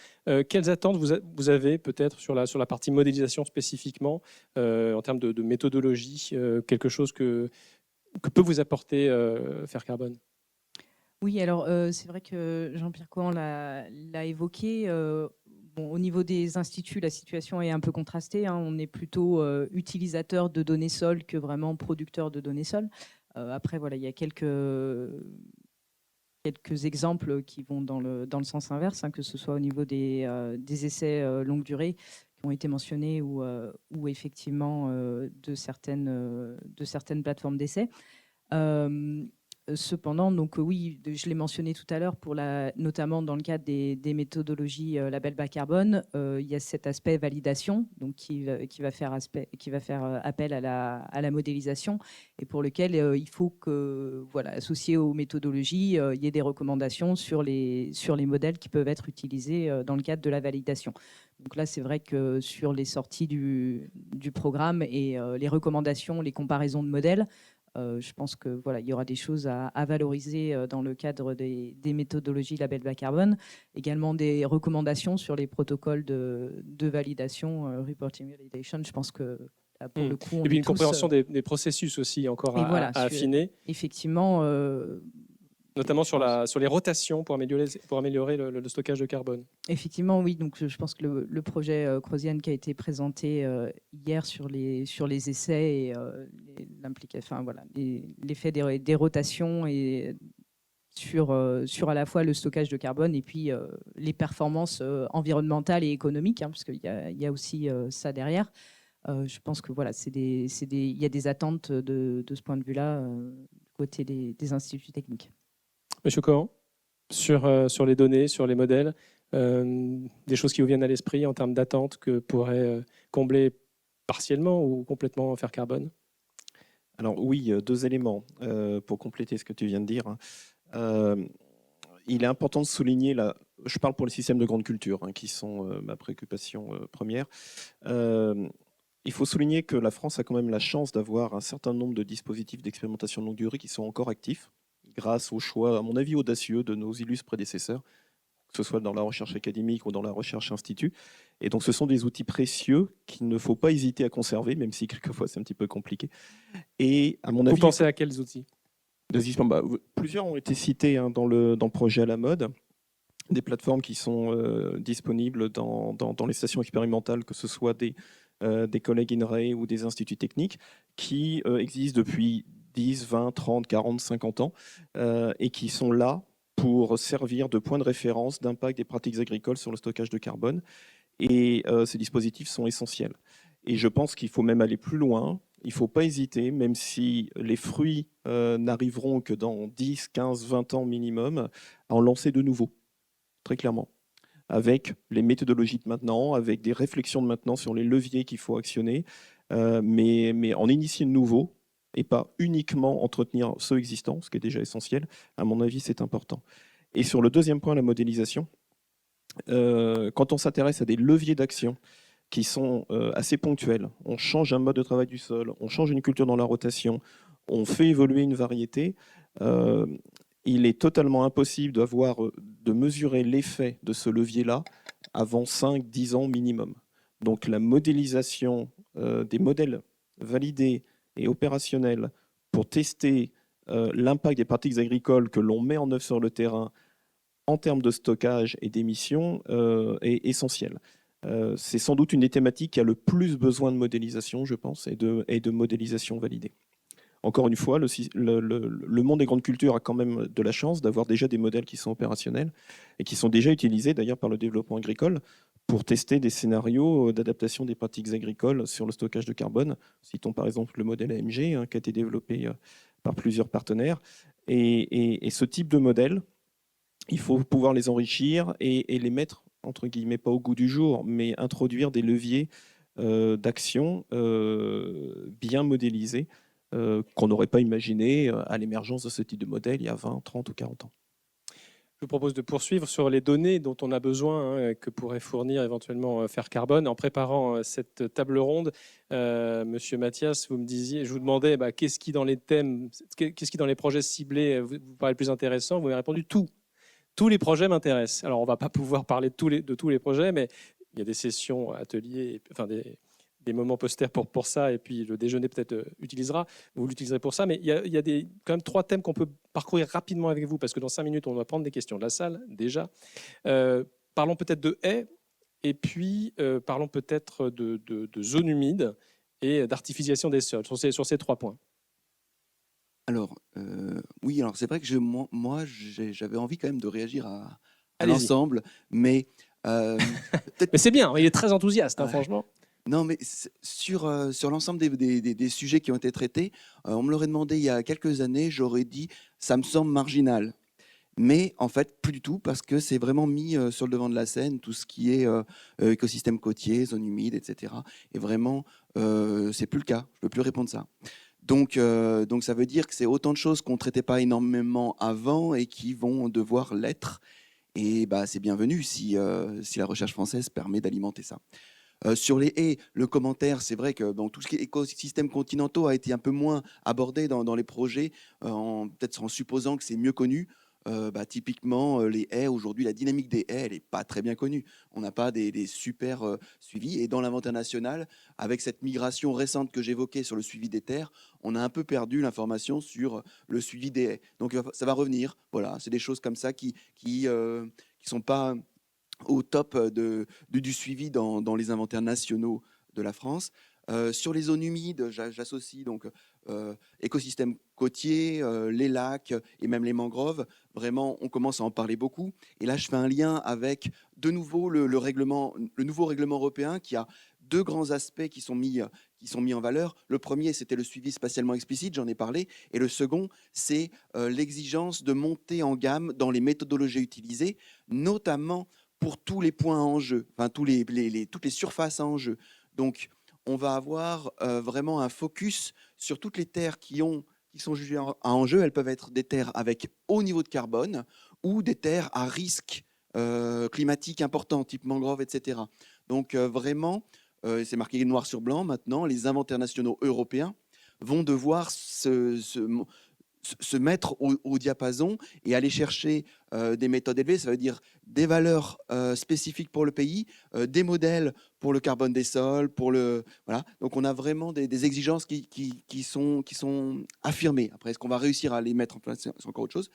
quelles attentes vous avez peut-être sur la partie modélisation spécifiquement, en termes de méthodologie, quelque chose que peut vous apporter Faire Carbone? Oui, alors c'est vrai que Jean-Pierre Cohan l'a évoqué. Bon, au niveau des instituts, la situation est un peu contrastée, hein. On est plutôt utilisateur de données sol que vraiment producteur de données sol. Après, voilà, il y a quelques exemples qui vont dans le sens inverse, hein, que ce soit au niveau des essais longue durée qui ont été mentionnés ou effectivement de certaines plateformes d'essais. Cependant, donc oui, je l'ai mentionné tout à l'heure, notamment dans le cadre des méthodologies label bas carbone, il y a cet aspect validation, donc qui va faire appel à la modélisation, et pour lequel il faut que, voilà, associé aux méthodologies, il y ait des recommandations sur les modèles qui peuvent être utilisés dans le cadre de la validation. Donc là, c'est vrai que sur les sorties du programme et les recommandations, les comparaisons de modèles, je pense que voilà, il y aura des choses à valoriser dans le cadre des méthodologies label bas carbone, également des recommandations sur les protocoles de validation, reporting validation. Je pense que là, pour le coup, on et puis est une compréhension des processus aussi encore à affiner. Effectivement. Notamment sur les rotations pour améliorer le stockage de carbone. Effectivement, oui. Donc, je pense que le projet Crozien qui a été présenté hier sur les essais et l'effet des rotations et sur à la fois le stockage de carbone et puis les performances environnementales et économiques, hein, parce qu'il y a aussi ça derrière. Je pense que voilà, il y a des attentes de ce point de vue-là du côté des instituts techniques. Monsieur Cohan, sur les données, sur les modèles, des choses qui vous viennent à l'esprit en termes d'attentes que pourrait combler partiellement ou complètement Faire Carbone? Alors oui, deux éléments pour compléter ce que tu viens de dire. Il est important de souligner, je parle pour les systèmes de grande culture, hein, qui sont ma préoccupation première. Il faut souligner que la France a quand même la chance d'avoir un certain nombre de dispositifs d'expérimentation de longue durée qui sont encore actifs, grâce au choix, à mon avis, audacieux de nos illustres prédécesseurs, que ce soit dans la recherche académique ou dans la recherche institut. Et donc, ce sont des outils précieux qu'il ne faut pas hésiter à conserver, même si quelquefois c'est un petit peu compliqué. Et à mon avis, vous pensez à quels outils? Plusieurs ont été cités, hein, dans le projet à la mode. Des plateformes qui sont disponibles dans les stations expérimentales, que ce soit des collègues INRAE ou des instituts techniques, qui existent depuis 10, 20, 30, 40, 50 ans, et qui sont là pour servir de point de référence d'impact des pratiques agricoles sur le stockage de carbone. Et ces dispositifs sont essentiels. Et je pense qu'il faut même aller plus loin. Il ne faut pas hésiter, même si les fruits n'arriveront que dans 10, 15, 20 ans minimum, à en lancer de nouveaux, très clairement, avec les méthodologies de maintenant, avec des réflexions de maintenant sur les leviers qu'il faut actionner, mais en initier de nouveaux, et pas uniquement entretenir ceux existants, ce qui est déjà essentiel. À mon avis, c'est important. Et sur le deuxième point, la modélisation, quand on s'intéresse à des leviers d'action qui sont assez ponctuels, on change un mode de travail du sol, on change une culture dans la rotation, on fait évoluer une variété, il est totalement impossible de mesurer l'effet de ce levier-là avant 5-10 ans minimum. Donc la modélisation des modèles validés et opérationnels pour tester l'impact des pratiques agricoles que l'on met en œuvre sur le terrain en termes de stockage et d'émissions est essentielle. C'est sans doute une des thématiques qui a le plus besoin de modélisation, je pense, et de modélisation validée. Encore une fois, le monde des grandes cultures a quand même de la chance d'avoir déjà des modèles qui sont opérationnels et qui sont déjà utilisés d'ailleurs par le développement agricole pour tester des scénarios d'adaptation des pratiques agricoles sur le stockage de carbone. Citons par exemple le modèle AMG, hein, qui a été développé par plusieurs partenaires. Et ce type de modèle, il faut pouvoir les enrichir et les mettre entre guillemets, pas au goût du jour, mais introduire des leviers d'action bien modélisés qu'on n'aurait pas imaginé à l'émergence de ce type de modèle il y a 20, 30 ou 40 ans. Je vous propose de poursuivre sur les données dont on a besoin, que pourrait fournir éventuellement Fair Carbone. En préparant cette table ronde, Monsieur Mathias, je vous demandais qu'est-ce qui dans les thèmes, qu'est-ce qui dans les projets ciblés vous paraît le plus intéressant. Vous m'avez répondu tout. Tous les projets m'intéressent. Alors on ne va pas pouvoir parler de tous les projets, mais il y a des sessions, ateliers, enfin des moments posters pour ça, et puis le déjeuner peut-être vous l'utiliserez pour ça, mais il y a quand même 3 thèmes qu'on peut parcourir rapidement avec vous, parce que dans 5 minutes, on doit prendre des questions de la salle, déjà. Parlons peut-être de haies, et puis parlons peut-être de zones humides et d'artificialisation des sols, sur ces 3 points. Alors, oui, alors c'est vrai que moi, j'avais envie quand même de réagir à Allez-y. l'ensemble, mais peut-être... Mais c'est bien, il est très enthousiaste, Ouais. franchement. Non, mais sur l'ensemble des sujets qui ont été traités, on me l'aurait demandé il y a quelques années, j'aurais dit ça me semble marginal. Mais en fait, plus du tout, parce que c'est vraiment mis sur le devant de la scène, tout ce qui est écosystème côtier, zone humide, etc. Et vraiment, c'est plus le cas. Je ne peux plus répondre ça. Donc ça veut dire que c'est autant de choses qu'on ne traitait pas énormément avant et qui vont devoir l'être. Et c'est bienvenu si la recherche française permet d'alimenter ça. Sur les haies, le commentaire, c'est vrai que tout ce qui est écosystèmes continentaux a été un peu moins abordé dans les projets, peut-être en supposant que c'est mieux connu. Typiquement, les haies, aujourd'hui, la dynamique des haies, elle n'est pas très bien connue. On n'a pas des super suivis. Et dans l'inventaire national, avec cette migration récente que j'évoquais sur le suivi des terres, on a un peu perdu l'information sur le suivi des haies. Donc ça va revenir. Voilà, c'est des choses comme ça qui sont pas au top du suivi dans les inventaires nationaux de la France. Sur les zones humides, j'associe donc écosystèmes côtiers, les lacs et même les mangroves. Vraiment, on commence à en parler beaucoup. Et là, je fais un lien avec de nouveau le nouveau règlement européen qui a 2 grands aspects qui sont mis en valeur. Le premier, c'était le suivi spatialement explicite, j'en ai parlé. Et le second, c'est l'exigence de monter en gamme dans les méthodologies utilisées, notamment pour tous les points en jeu, enfin toutes les surfaces en jeu. Donc, on va avoir vraiment un focus sur toutes les terres qui sont jugées à enjeu. Elles peuvent être des terres avec haut niveau de carbone ou des terres à risque climatique important, type mangrove, etc. Donc vraiment, c'est marqué noir sur blanc maintenant, les inventaires nationaux européens vont devoir se mettre au diapason et aller chercher des méthodes élevées, ça veut dire des valeurs spécifiques pour le pays, des modèles pour le carbone des sols, voilà. Donc on a vraiment des exigences qui sont affirmées. Après, est-ce qu'on va réussir à les mettre en place, c'est encore autre chose.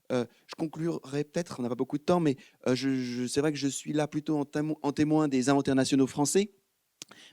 Je conclurai peut-être, on n'a pas beaucoup de temps, mais c'est vrai que je suis là plutôt en témoin des inventaires nationaux français,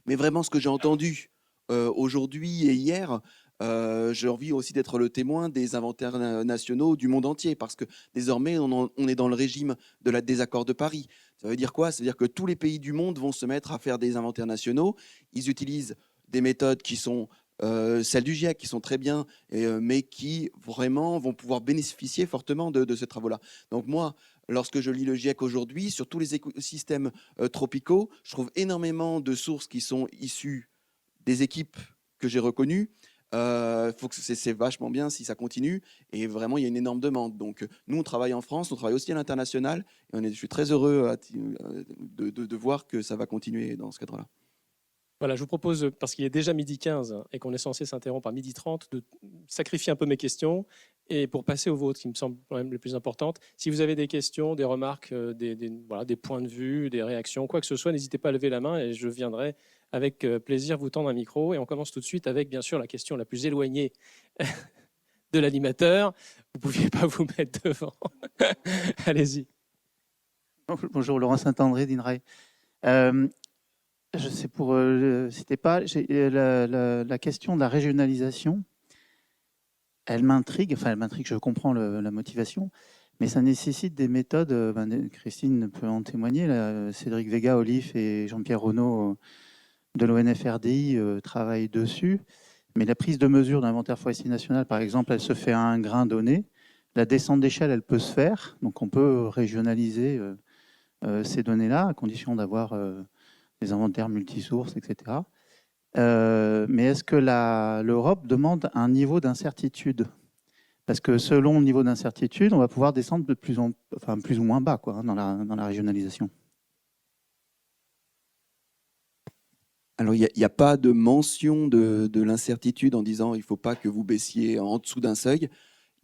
mais vraiment ce que j'ai entendu aujourd'hui et hier, j'ai envie aussi d'être le témoin des inventaires nationaux du monde entier, parce que désormais, on est dans le régime des accords de Paris. Ça veut dire quoi? Ça veut dire que tous les pays du monde vont se mettre à faire des inventaires nationaux. Ils utilisent des méthodes qui sont celles du GIEC, qui sont très bien, mais qui vraiment vont pouvoir bénéficier fortement de ces travaux-là. Donc moi, lorsque je lis le GIEC aujourd'hui, sur tous les écosystèmes tropicaux, je trouve énormément de sources qui sont issues des équipes que j'ai reconnues. C'est vachement bien si ça continue, et vraiment il y a une énorme demande. Donc nous on travaille en France, on travaille aussi à l'international, et je suis très heureux de voir que ça va continuer dans ce cadre-là. Voilà, je vous propose, parce qu'il est déjà 12h15 et qu'on est censé s'interrompre à 12h30, de sacrifier un peu mes questions et pour passer aux vôtres, qui me semblent quand même les plus importantes. Si vous avez des questions, des remarques, des points de vue, des réactions, quoi que ce soit, n'hésitez pas à lever la main et je viendrai avec plaisir vous tendre un micro. Et on commence tout de suite avec, bien sûr, la question la plus éloignée de l'animateur. Vous ne pouviez pas vous mettre devant. Allez-y. Bonjour, Laurent Saint-André d'INRAE. Je sais c'était pas la question de la régionalisation. Elle m'intrigue, je comprends la motivation, mais ça nécessite des méthodes. Christine peut en témoigner. Là, Cédric Vega, Olif et Jean-Pierre Renaud de l'ONF-RDI travaillent dessus. Mais la prise de mesure d'inventaire forestier national, par exemple, elle se fait à un grain donné. La descente d'échelle, elle peut se faire. Donc on peut régionaliser ces données-là, à condition d'avoir des inventaires multisources, etc. Mais est-ce que l'Europe demande un niveau d'incertitude? Parce que selon le niveau d'incertitude, on va pouvoir descendre de plus ou moins bas quoi, dans la régionalisation. Alors, il n'y a pas de mention de l'incertitude en disant il ne faut pas que vous baissiez en dessous d'un seuil.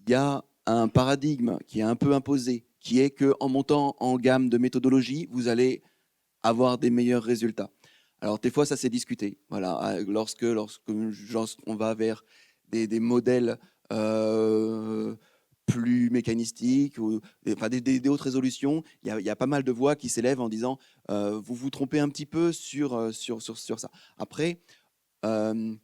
Il y a un paradigme qui est un peu imposé, qui est qu'en montant en gamme de méthodologie, vous allez avoir des meilleurs résultats. Alors, des fois, ça s'est discuté. Voilà, lorsqu'on va vers des modèles plus mécanistiques, ou des hautes résolutions, il y a pas mal de voix qui s'élèvent en disant vous vous trompez un petit peu sur ça. Après, il ne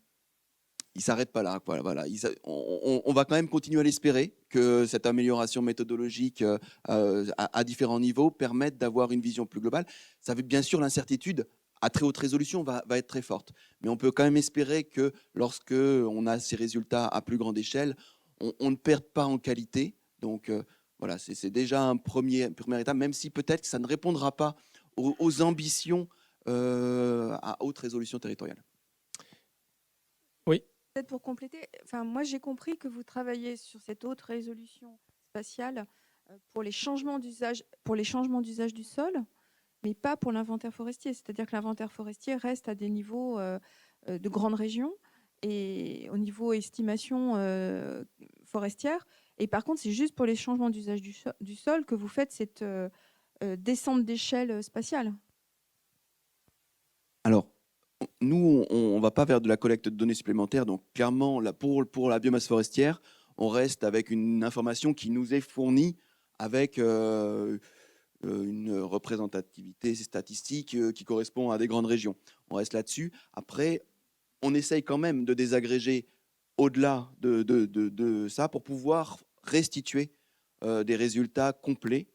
s'arrête pas là. Voilà. On va quand même continuer à l'espérer que cette amélioration méthodologique à différents niveaux permette d'avoir une vision plus globale. Ça veut bien sûr l'incertitude à très haute résolution va être très forte. Mais on peut quand même espérer que lorsque on a ces résultats à plus grande échelle, on ne perd pas en qualité. Donc voilà, c'est déjà un premier étape, même si peut-être que ça ne répondra pas aux ambitions à haute résolution territoriale. Oui. Peut-être pour compléter, moi j'ai compris que vous travaillez sur cette haute résolution spatiale pour les changements d'usage du sol, mais pas pour l'inventaire forestier. C'est-à-dire que l'inventaire forestier reste à des niveaux de grandes régions et au niveau estimation forestière. Et par contre, c'est juste pour les changements d'usage du sol que vous faites cette descente d'échelle spatiale. Alors, nous, on ne va pas vers de la collecte de données supplémentaires. Donc, clairement, pour la biomasse forestière, on reste avec une information qui nous est fournie avec une représentativité statistique qui correspond à des grandes régions. On reste là-dessus. Après, on essaye quand même de désagréger au-delà de ça pour pouvoir restituer des résultats complets,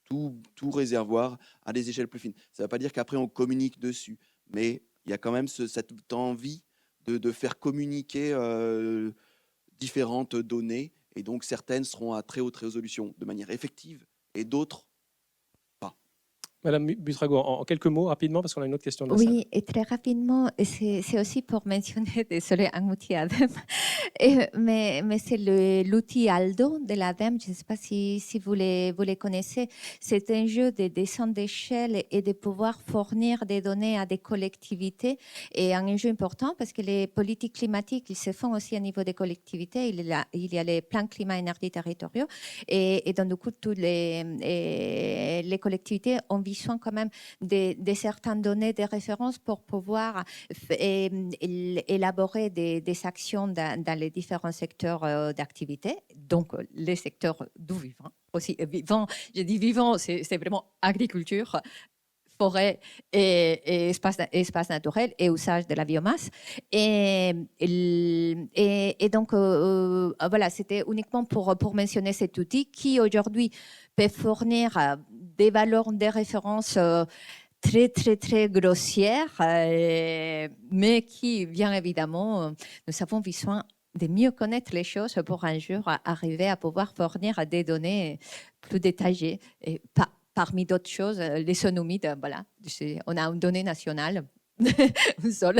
tout réservoir à des échelles plus fines. Ça ne veut pas dire qu'après on communique dessus, mais il y a quand même cette envie de faire communiquer différentes données, et donc certaines seront à très haute résolution de manière effective et d'autres pas. Madame Buitrago, en quelques mots, rapidement, parce qu'on a une autre question de la salle. Oui, et très rapidement, c'est aussi pour mentionner, désolé, un outil ADEME, mais c'est l'outil Aldo de l'ADEME. Je ne sais pas si vous les connaissez. C'est un jeu de descente d'échelle et de pouvoir fournir des données à des collectivités. Et un jeu important parce que les politiques climatiques, ils se font aussi au niveau des collectivités. Il y a les plans climat-énergie territoriaux. Et donc, du coup, toutes les collectivités ont besoin quand même de certaines données de référence pour pouvoir élaborer des actions dans les différents secteurs d'activité, donc les secteurs du vivant. Aussi, vivant, je dis vivant, c'est vraiment agriculture, forêt et espace naturel et usage de la biomasse. Et donc, voilà, c'était uniquement pour mentionner cet outil qui aujourd'hui peut fournir des valeurs de référence très, très, très grossières, mais qui, bien évidemment, nous avons besoin de mieux connaître les choses pour un jour arriver à pouvoir fournir des données plus détaillées et pas parmi d'autres choses, les zones humides, voilà, on a une donnée nationale au sol.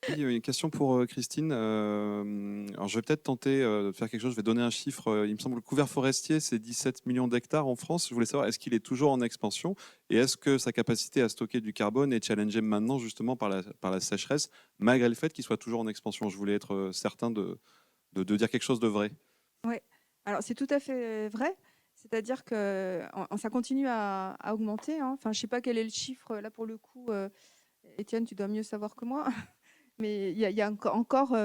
Oui, une question pour Christine. Alors, je vais peut-être tenter de faire quelque chose. Je vais donner un chiffre. Il me semble que le couvert forestier, c'est 17 millions d'hectares en France. Je voulais savoir, est-ce qu'il est toujours en expansion et est-ce que sa capacité à stocker du carbone est challengée maintenant justement par la sécheresse, malgré le fait qu'il soit toujours en expansion? Je voulais être certain de dire quelque chose de vrai. Oui, alors c'est tout à fait vrai. C'est-à-dire que ça continue à augmenter. Enfin, je ne sais pas quel est le chiffre, là pour le coup, Étienne, tu dois mieux savoir que moi. Mais il y a encore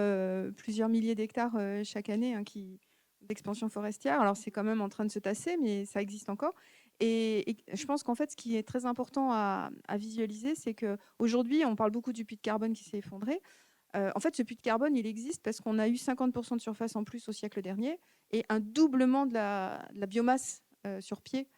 plusieurs milliers d'hectares chaque année d'expansion forestière. Alors c'est quand même en train de se tasser, mais ça existe encore. Et je pense qu'en fait, ce qui est très important à visualiser, c'est qu'aujourd'hui, on parle beaucoup du puits de carbone qui s'est effondré. En fait, ce puits de carbone, il existe parce qu'on a eu 50% de surface en plus au siècle dernier et un doublement de la biomasse sur pied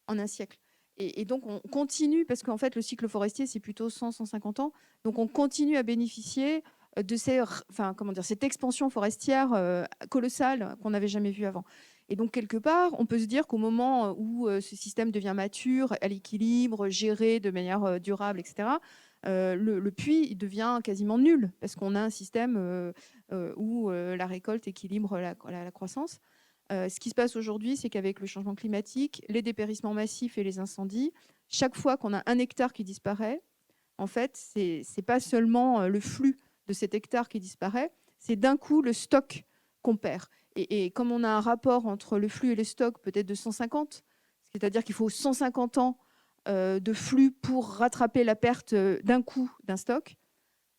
en un siècle. Et donc, on continue, parce qu'en fait, le cycle forestier, c'est plutôt 100-150 ans. Donc, on continue à bénéficier de cette expansion forestière colossale qu'on n'avait jamais vue avant. Et donc, quelque part, on peut se dire qu'au moment où ce système devient mature, à l'équilibre, géré de manière durable, etc., le puits il devient quasiment nul parce qu'on a un système où la récolte équilibre la croissance. Ce qui se passe aujourd'hui, c'est qu'avec le changement climatique, les dépérissements massifs et les incendies, chaque fois qu'on a un hectare qui disparaît, en fait, c'est pas seulement le flux de cet hectare qui disparaît, c'est d'un coup le stock qu'on perd. Et comme on a un rapport entre le flux et le stock peut-être de 150, c'est-à-dire qu'il faut 150 ans de flux pour rattraper la perte d'un coup d'un stock,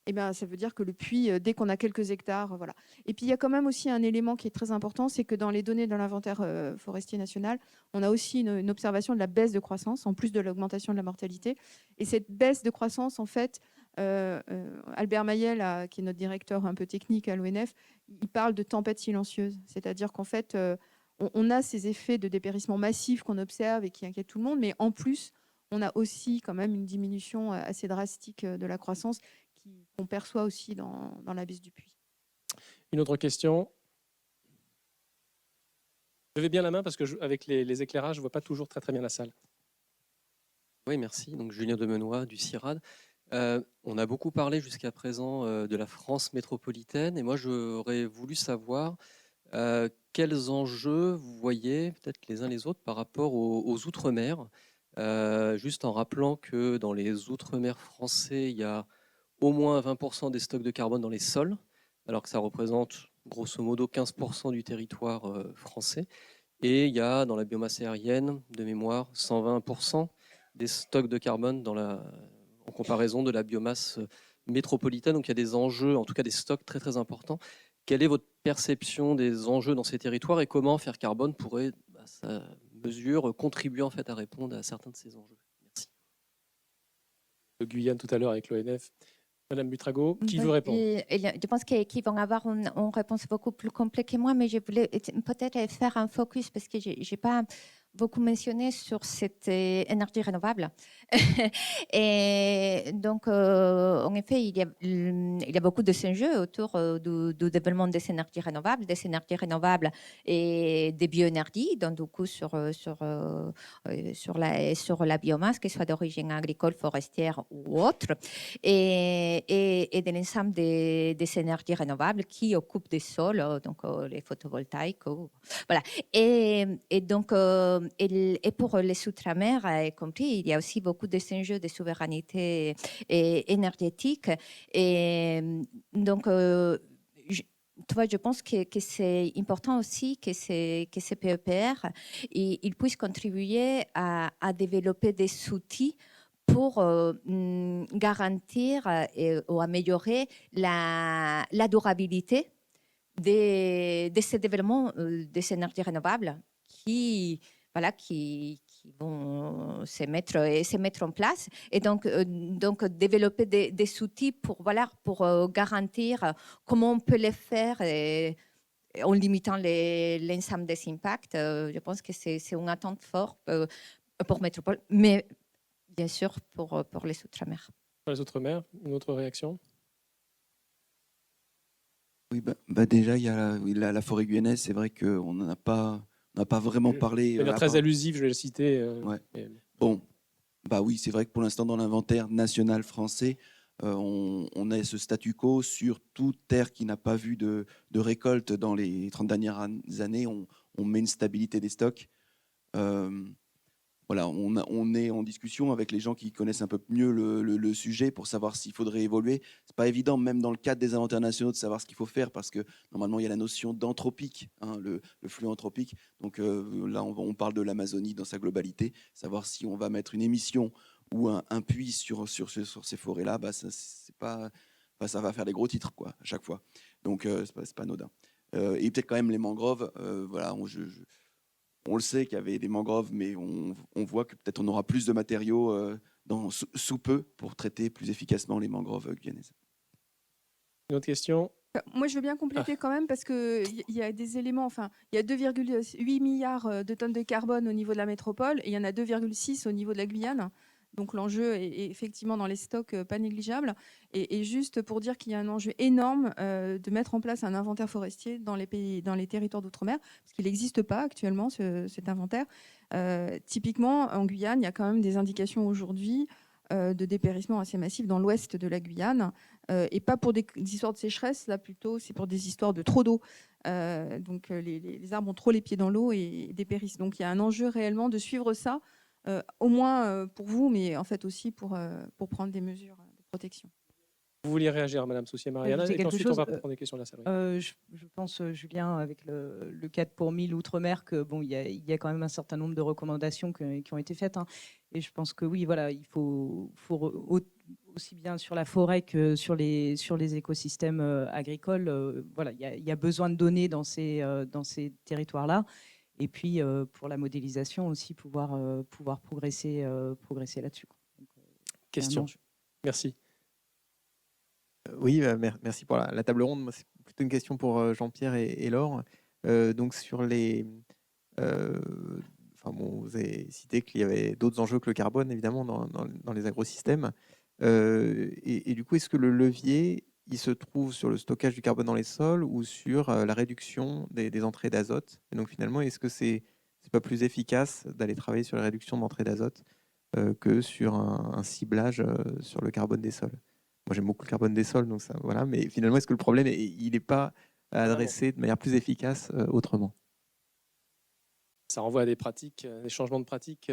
eh bien, ça veut dire que le puits, dès qu'on a quelques hectares, voilà. Et puis, il y a quand même aussi un élément qui est très important, c'est que dans les données de l'inventaire forestier national, on a aussi une observation de la baisse de croissance, en plus de l'augmentation de la mortalité. Et cette baisse de croissance, en fait, Albert Mayel, qui est notre directeur un peu technique à l'ONF, il parle de tempête silencieuse. C'est-à-dire qu'en fait, on a ces effets de dépérissement massif qu'on observe et qui inquiètent tout le monde, mais en plus, on a aussi quand même une diminution assez drastique de la croissance qu'on perçoit aussi dans la baisse du puits. Une autre question. Levez bien la main parce que avec les éclairages, je ne vois pas toujours très bien la salle. Oui, merci. Donc, Julien Demenoy du CIRAD. On a beaucoup parlé jusqu'à présent de la France métropolitaine et moi, j'aurais voulu savoir quels enjeux vous voyez, peut-être les uns les autres, par rapport aux Outre-mer. Juste en rappelant que dans les Outre-mer français, il y a au moins 20% des stocks de carbone dans les sols, alors que ça représente grosso modo 15% du territoire français. Et il y a dans la biomasse aérienne, de mémoire, 120% des stocks de carbone en comparaison de la biomasse métropolitaine. Donc il y a des enjeux, en tout cas des stocks très très importants. Quelle est votre perception des enjeux dans ces territoires et comment Fair Carbone pourrait, à sa mesure, contribuer en fait à répondre à certains de ces enjeux? Merci. De Guyane tout à l'heure avec l'ONF. Madame Butrago, qui veut répondre? Je pense qu'ils vont avoir une réponse beaucoup plus complète que moi, mais je voulais peut-être faire un focus parce que je n'ai pas beaucoup mentionné sur cette énergie renouvelable. Et donc, en effet, il y a beaucoup de enjeux autour du développement des énergies renouvelables et des bioénergies, donc du coup sur la biomasse, que soit d'origine agricole, forestière ou autre, et de l'ensemble des énergies renouvelables qui occupent des sols, donc les photovoltaïques. Voilà. Et donc, et pour les outre-mer, y compris, il y a aussi beaucoup d'enjeux de souveraineté énergétique. Et donc, tu vois, je pense que c'est important aussi que ces PEPR ils puissent contribuer à développer des outils pour garantir ou améliorer la durabilité de ces développements des énergies renouvelables qui vont se mettre en place. Et donc développer des outils pour garantir comment on peut les faire en limitant l'ensemble des impacts. Je pense que c'est une attente forte pour Métropole, mais bien sûr pour les Outre-mer. Pour les Outre-mer, une autre réaction? Oui, déjà, il y a la forêt guyanaise. C'est vrai qu'on n'a pas vraiment parlé. Très allusif, je vais le citer. Ouais. Bon, oui, c'est vrai que pour l'instant, dans l'inventaire national français, on a ce statu quo sur toute terre qui n'a pas vu de récolte dans les 30 dernières années. On met une stabilité des stocks. Voilà, on est en discussion avec les gens qui connaissent un peu mieux le sujet pour savoir s'il faudrait évoluer. C'est pas évident, même dans le cadre des inventaires nationaux, de savoir ce qu'il faut faire parce que normalement il y a la notion d'anthropique, le flux anthropique. Donc là, on parle de l'Amazonie dans sa globalité. Savoir si on va mettre une émission ou un puits sur ces forêts-là, ça va faire des gros titres quoi, à chaque fois. Donc c'est pas anodin. Et peut-être quand même les mangroves. Voilà, on le sait qu'il y avait des mangroves, mais on voit que peut-être on aura plus de matériaux sous peu pour traiter plus efficacement les mangroves guyanaises. Une autre question? Moi, je veux bien compléter quand même parce qu'il y a des éléments. Enfin, il y a 2,8 milliards de tonnes de carbone au niveau de la métropole et il y en a 2,6 au niveau de la Guyane. Donc l'enjeu est effectivement dans les stocks pas négligeable. Et juste pour dire qu'il y a un enjeu énorme de mettre en place un inventaire forestier dans les territoires d'outre-mer, parce qu'il n'existe pas actuellement cet inventaire. Typiquement, en Guyane, il y a quand même des indications aujourd'hui de dépérissement assez massif dans l'ouest de la Guyane, et pas pour des histoires de sécheresse, là plutôt c'est pour des histoires de trop d'eau. Donc les arbres ont trop les pieds dans l'eau et dépérissent. Donc il y a un enjeu réellement de suivre ça, au moins pour vous, mais en fait aussi pour prendre des mesures de protection. Vous vouliez réagir, Madame Soucier-Mariana, Ajouter et puis quelque ensuite on chose, va prendre des questions de la salle. je pense, Julien, avec le 4 pour 1000 outre-mer, que bon, il y a quand même un certain nombre de recommandations qui ont été faites, hein. Et je pense que oui, voilà, il faut aussi bien sur la forêt que sur les écosystèmes agricoles, voilà, il y a besoin de données dans ces territoires-là. Et puis pour la modélisation aussi, pouvoir progresser là-dessus. Donc, Question. Merci. Oui, merci pour la table ronde. Moi, c'est plutôt une question pour Jean-Pierre et Laure. Donc sur les, bon, vous avez cité qu'il y avait d'autres enjeux que le carbone, évidemment, dans les agrosystèmes. Et du coup, est-ce que le levier, il se trouve sur le stockage du carbone dans les sols ou sur la réduction des entrées d'azote? Et donc finalement, est-ce que c'est pas plus efficace d'aller travailler sur la réduction d'entrées d'azote que sur un ciblage sur le carbone des sols? Moi, j'aime beaucoup le carbone des sols, donc ça, voilà. Mais finalement, est-ce que le problème, il n'est pas adressé de manière plus efficace autrement? Ça renvoie à des pratiques, des changements de pratiques,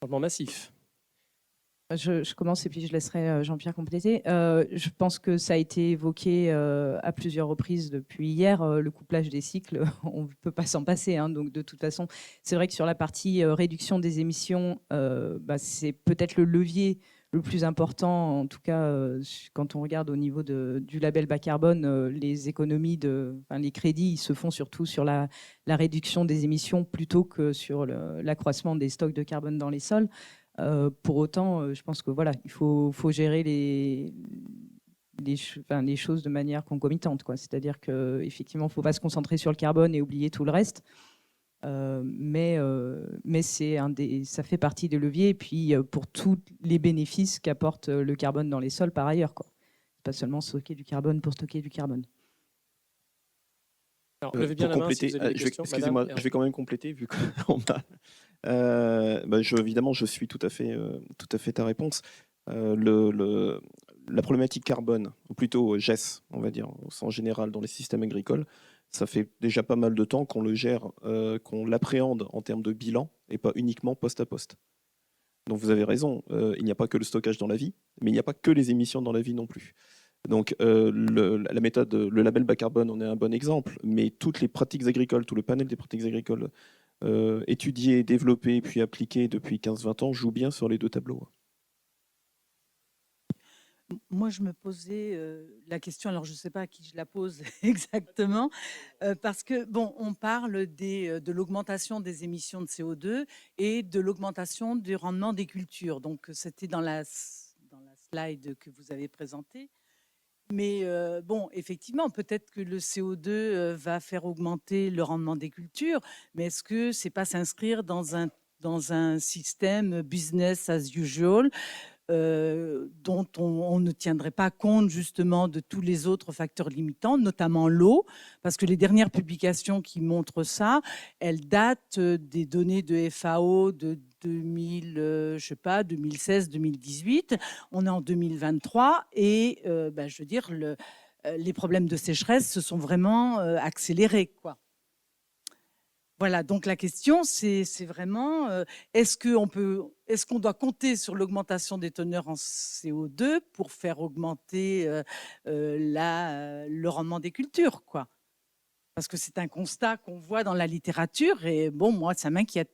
changements massifs. Je commence et puis je laisserai Jean-Pierre compléter. Je pense que ça a été évoqué à plusieurs reprises depuis hier, le couplage des cycles, on ne peut pas s'en passer, hein. Donc de toute façon, c'est vrai que sur la partie réduction des émissions, c'est peut-être le levier le plus important, en tout cas quand on regarde au niveau du label bas carbone, les économies, les crédits, ils se font surtout sur la réduction des émissions plutôt que sur l'accroissement des stocks de carbone dans les sols. Pour autant, je pense que voilà, il faut gérer les choses de manière concomitante, quoi. C'est-à-dire qu'effectivement, il ne faut pas se concentrer sur le carbone et oublier tout le reste. Mais ça fait partie des leviers, et puis pour tous les bénéfices qu'apporte le carbone dans les sols par ailleurs, quoi. Pas seulement stocker du carbone pour stocker du carbone. Alors, levez bien la main si vous avez des questions. Excusez-moi, Madame, je vais quand même compléter vu qu'on a. Évidemment, je suis tout à fait ta réponse. La problématique carbone, ou plutôt GES, on va dire, au sens général dans les systèmes agricoles, ça fait déjà pas mal de temps qu'on le gère, qu'on l'appréhende en termes de bilan et pas uniquement poste à poste. Donc vous avez raison, il n'y a pas que le stockage dans la vie, mais il n'y a pas que les émissions dans la vie non plus. Donc la méthode, le label bas carbone, on est un bon exemple, mais toutes les pratiques agricoles, tout le panel des pratiques agricoles étudiées, développées puis appliquées depuis 15-20 ans joue bien sur les deux tableaux. Moi, je me posais la question, alors je ne sais pas à qui je la pose exactement, parce que, bon, on parle de l'augmentation des émissions de CO2 et de l'augmentation du rendement des cultures. Donc, c'était dans la slide que vous avez présentée. Mais bon, effectivement, peut-être que le CO2 va faire augmenter le rendement des cultures, mais est-ce que c'est pas s'inscrire dans un système business as usual dont on ne tiendrait pas compte justement de tous les autres facteurs limitants, notamment l'eau, parce que les dernières publications qui montrent ça, elles datent des données de FAO de 2016, 2018. On est en 2023 et je veux dire, les problèmes de sécheresse se sont vraiment accélérés, quoi. Voilà, donc la question, c'est vraiment, est-ce qu'on doit compter sur l'augmentation des teneurs en CO2 pour faire augmenter le rendement des cultures, quoi? Parce que c'est un constat qu'on voit dans la littérature et bon, moi, ça m'inquiète.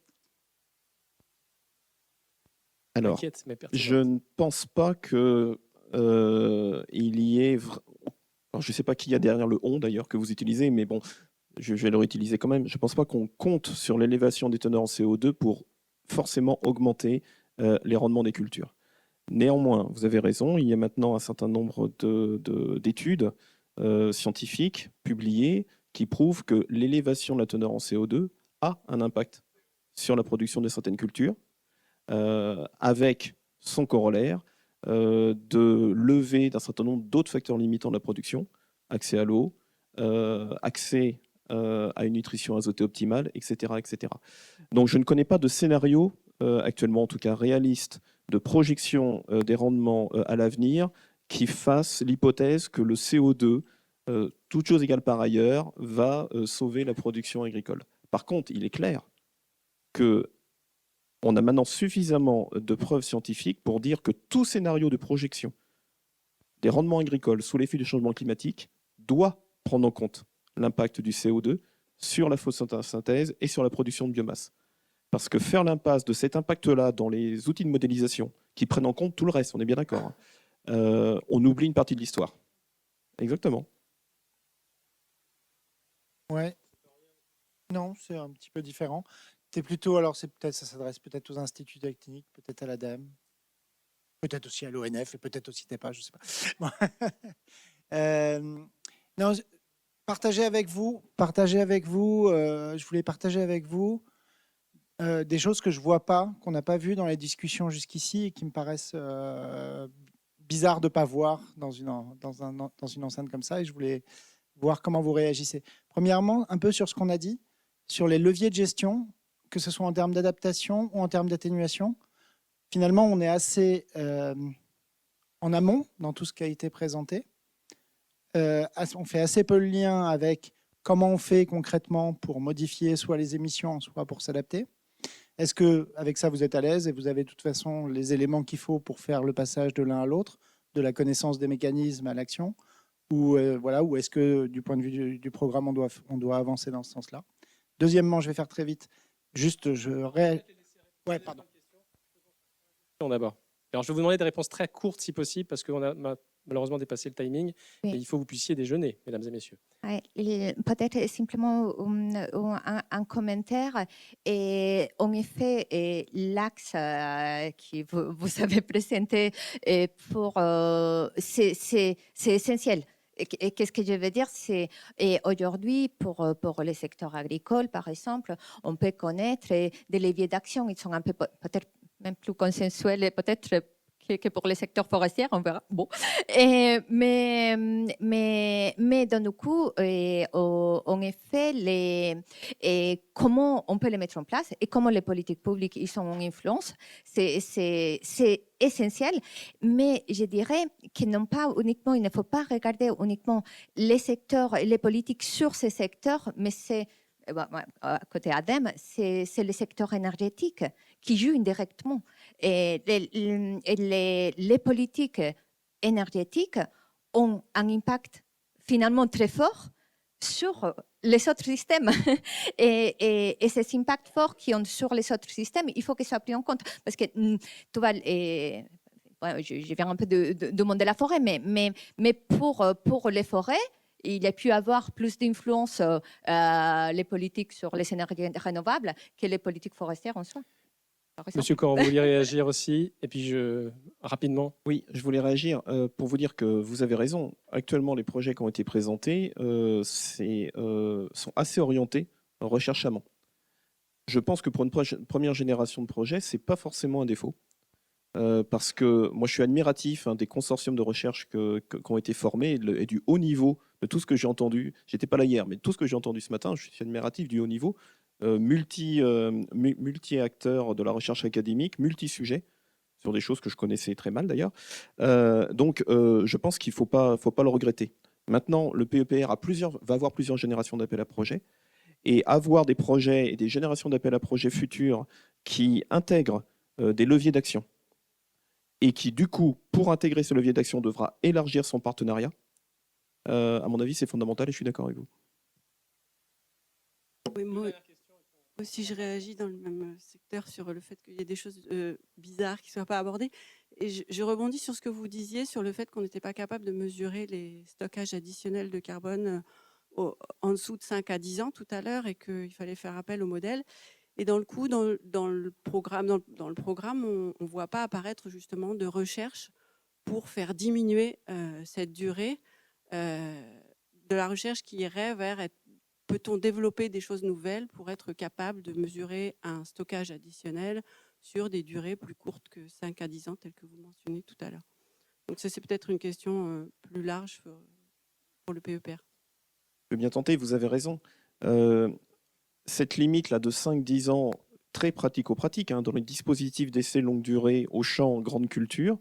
Alors, je ne pense pas que il y ait... Alors, je ne sais pas qui y a derrière le « on » d'ailleurs que vous utilisez, mais bon, je vais le réutiliser quand même. Je ne pense pas qu'on compte sur l'élévation des teneurs en CO2 pour forcément augmenter les rendements des cultures. Néanmoins, vous avez raison, il y a maintenant un certain nombre d'études scientifiques publiées qui prouvent que l'élévation de la teneur en CO2 a un impact sur la production de certaines cultures. avec son corollaire de lever d'un certain nombre d'autres facteurs limitants de la production, accès à l'eau, accès à une nutrition azotée optimale, etc., etc. Donc je ne connais pas de scénario, actuellement en tout cas réaliste, de projection des rendements à l'avenir qui fasse l'hypothèse que le CO2, toute chose égale par ailleurs, va sauver la production agricole. Par contre, il est clair qu'on a maintenant suffisamment de preuves scientifiques pour dire que tout scénario de projection des rendements agricoles sous l'effet du changement climatique doit prendre en compte l'impact du CO2 sur la photosynthèse et sur la production de biomasse. Parce que faire l'impasse de cet impact-là dans les outils de modélisation qui prennent en compte tout le reste, on est bien d'accord, hein, on oublie une partie de l'histoire. Exactement. Ouais. Non, c'est un petit peu différent. C'est plutôt, alors c'est peut-être, ça s'adresse peut-être aux instituts techniques, peut-être à l'ADEME, peut-être aussi à l'ONF et peut-être aussi TEPA, je ne sais pas. Non, partager avec vous, je voulais partager avec vous des choses que je ne vois pas, qu'on n'a pas vues dans les discussions jusqu'ici et qui me paraissent bizarres de ne pas voir dans une enceinte comme ça, et je voulais voir comment vous réagissez. Premièrement, un peu sur ce qu'on a dit, sur les leviers de gestion, que ce soit en termes d'adaptation ou en termes d'atténuation. Finalement, on est assez en amont dans tout ce qui a été présenté. On fait assez peu le lien avec comment on fait concrètement pour modifier soit les émissions, soit pour s'adapter. Est-ce qu'avec ça, vous êtes à l'aise et vous avez de toute façon les éléments qu'il faut pour faire le passage de l'un à l'autre, de la connaissance des mécanismes à l'action, ou ou est-ce que du point de vue du programme, on doit avancer dans ce sens-là? Deuxièmement, je vais faire très vite. Juste, ouais, pardon. D'abord. Alors, je vais vous demander des réponses très courtes, si possible, parce qu'on a malheureusement dépassé le timing. Oui. Et il faut que vous puissiez déjeuner, mesdames et messieurs. Ouais, peut-être simplement un commentaire. Et en effet, l'axe que vous avez présenté, c'est essentiel. Et qu'est-ce que je veux dire, c'est aujourd'hui pour les secteurs agricoles, par exemple, on peut connaître des leviers d'action. Ils sont un peu peut-être même plus consensuels, peut-être que pour les secteurs forestiers, on verra. Bon. Mais dans le coup, en effet, comment on peut les mettre en place et comment les politiques publiques ils sont en influence, c'est essentiel. Mais je dirais qu'il il ne faut pas regarder uniquement les secteurs et les politiques sur ces secteurs, mais c'est côté ADEME, c'est le secteur énergétique qui joue indirectement. Et les politiques énergétiques ont un impact finalement très fort sur les autres systèmes. et ces impacts forts qu'ils ont sur les autres systèmes, il faut qu'ils soient pris en compte. Parce que tu vois, je viens un peu du monde de la forêt, mais pour les forêts, il a pu avoir plus d'influence les politiques sur les énergies renouvelables que les politiques forestières en soi. Monsieur Coran, vous vouliez réagir aussi? Et puis, rapidement. Oui, je voulais réagir pour vous dire que vous avez raison. Actuellement, les projets qui ont été présentés sont assez orientés en recherche amont. Je pense que pour une première génération de projets, ce n'est pas forcément un défaut. Parce que moi, je suis admiratif des consortiums de recherche qui ont été formés et du haut niveau de tout ce que j'ai entendu. J'étais pas là hier, mais tout ce que j'ai entendu ce matin, je suis admiratif du haut niveau, multi-acteurs de la recherche académique, multi-sujets, sur des choses que je connaissais très mal d'ailleurs. Donc, je pense qu'il faut pas le regretter. Maintenant, le PEPR va avoir plusieurs générations d'appels à projets, et avoir des projets et des générations d'appels à projets futurs qui intègrent des leviers d'action, et qui, du coup, pour intégrer ce levier d'action, devra élargir son partenariat. À mon avis, c'est fondamental et je suis d'accord avec vous. Oui, moi aussi, je réagis dans le même secteur sur le fait qu'il y ait des choses bizarres qui ne soient pas abordées. Et je rebondis sur ce que vous disiez, sur le fait qu'on n'était pas capable de mesurer les stockages additionnels de carbone en dessous de 5 à 10 ans tout à l'heure et qu'il fallait faire appel au modèle. Et dans le programme, on ne voit pas apparaître justement de recherche pour faire diminuer cette durée de la recherche qui irait vers peut-on développer des choses nouvelles pour être capable de mesurer un stockage additionnel sur des durées plus courtes que 5 à 10 ans, telles que vous mentionnez tout à l'heure. Donc ça, c'est peut-être une question plus large pour le PEPR. Je peux bien tenter, vous avez raison. Cette limite-là de 5-10 ans, très pratico-pratique, hein, dans les dispositifs d'essai longue durée au champ grande culture,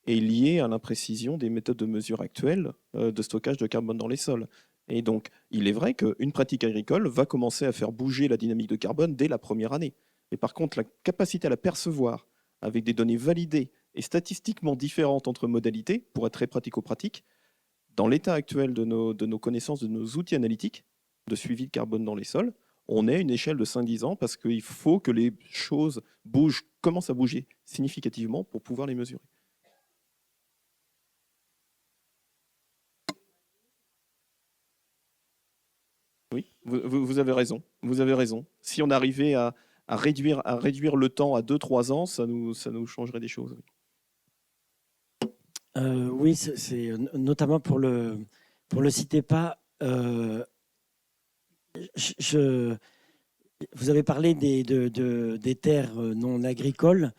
est liée à l'imprécision des méthodes de mesure actuelles de stockage de carbone dans les sols. Et donc, il est vrai qu'une pratique agricole va commencer à faire bouger la dynamique de carbone dès la première année. Mais par contre, la capacité à la percevoir avec des données validées et statistiquement différentes entre modalités, pour être très pratico-pratique, dans l'état actuel de nos connaissances, de nos outils analytiques de suivi de carbone dans les sols, on est à une échelle de 5-10 ans parce qu'il faut que les choses bougent, commencent à bouger significativement pour pouvoir les mesurer. Oui, vous avez raison. Vous avez raison. Si on arrivait à réduire le temps à 2-3 ans, ça nous changerait des choses. Oui, c'est notamment pour le CITEPA. Vous avez parlé des terres non agricoles.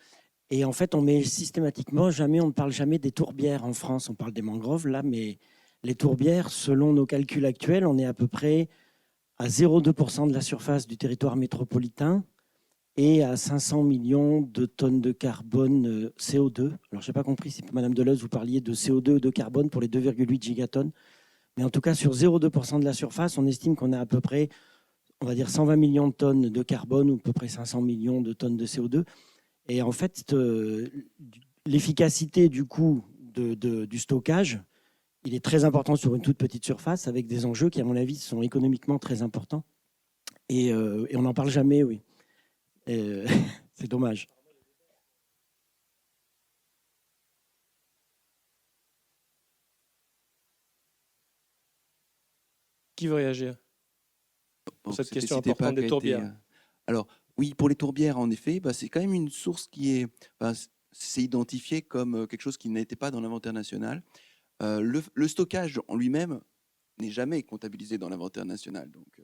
Et en fait, on ne parle jamais des tourbières en France. On parle des mangroves, là, mais les tourbières, selon nos calculs actuels, on est à peu près à 0,2% de la surface du territoire métropolitain et à 500 millions de tonnes de carbone CO2. Alors, je n'ai pas compris si, Madame Deleuze, vous parliez de CO2 ou de carbone pour les 2,8 gigatonnes. Mais en tout cas, sur 0,2% de la surface, on estime qu'on a à peu près, on va dire, 120 millions de tonnes de carbone ou à peu près 500 millions de tonnes de CO2. Et en fait, l'efficacité du coût du stockage, il est très important sur une toute petite surface avec des enjeux qui, à mon avis, sont économiquement très importants. Et on n'en parle jamais, oui. C'est dommage. Qui veut réagir pour cette question importante des tourbières? Alors, oui, pour les tourbières, en effet, c'est quand même une source qui est... c'est identifié comme quelque chose qui n'était pas dans l'inventaire national. Le stockage en lui-même n'est jamais comptabilisé dans l'inventaire national. Donc,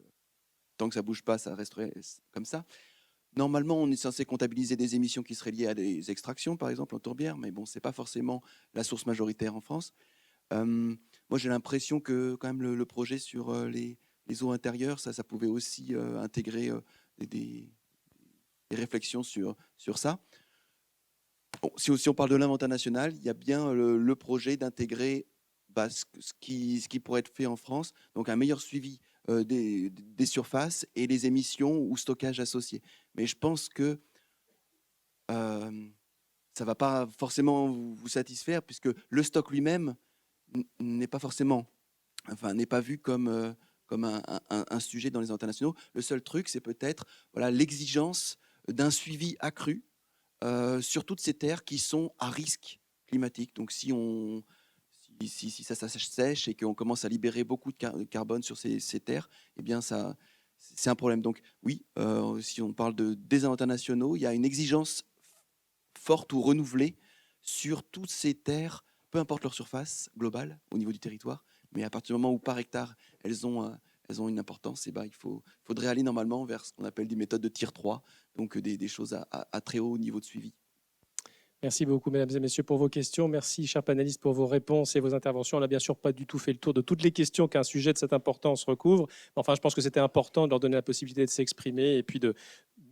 tant que ça ne bouge pas, ça resterait comme ça. Normalement, on est censé comptabiliser des émissions qui seraient liées à des extractions, par exemple, en tourbière, mais bon, ce n'est pas forcément la source majoritaire en France. Moi, j'ai l'impression que quand même le projet sur les eaux intérieures, ça pouvait aussi intégrer des réflexions sur ça. Bon, si on parle de l'inventaire national, il y a bien le projet d'intégrer ce qui pourrait être fait en France, donc un meilleur suivi des surfaces et les émissions ou stockage associés. Mais je pense que ça ne va pas forcément vous satisfaire puisque le stock lui-même n'est pas forcément, n'est pas vu comme un sujet dans les internationaux. Le seul truc, c'est peut-être l'exigence d'un suivi accru sur toutes ces terres qui sont à risque climatique. Donc si ça sèche et qu'on commence à libérer beaucoup de carbone sur ces terres, eh bien c'est un problème. Donc oui, si on parle des internationaux, il y a une exigence forte ou renouvelée sur toutes ces terres, peu importe leur surface globale au niveau du territoire, mais à partir du moment où par hectare elles ont une importance, il faudrait aller normalement vers ce qu'on appelle des méthodes de tier 3, donc des choses à très haut niveau de suivi. Merci beaucoup, mesdames et messieurs, pour vos questions. Merci, chers panélistes, pour vos réponses et vos interventions. On n'a bien sûr pas du tout fait le tour de toutes les questions qu'un sujet de cette importance recouvre. Enfin, je pense que c'était important de leur donner la possibilité de s'exprimer et puis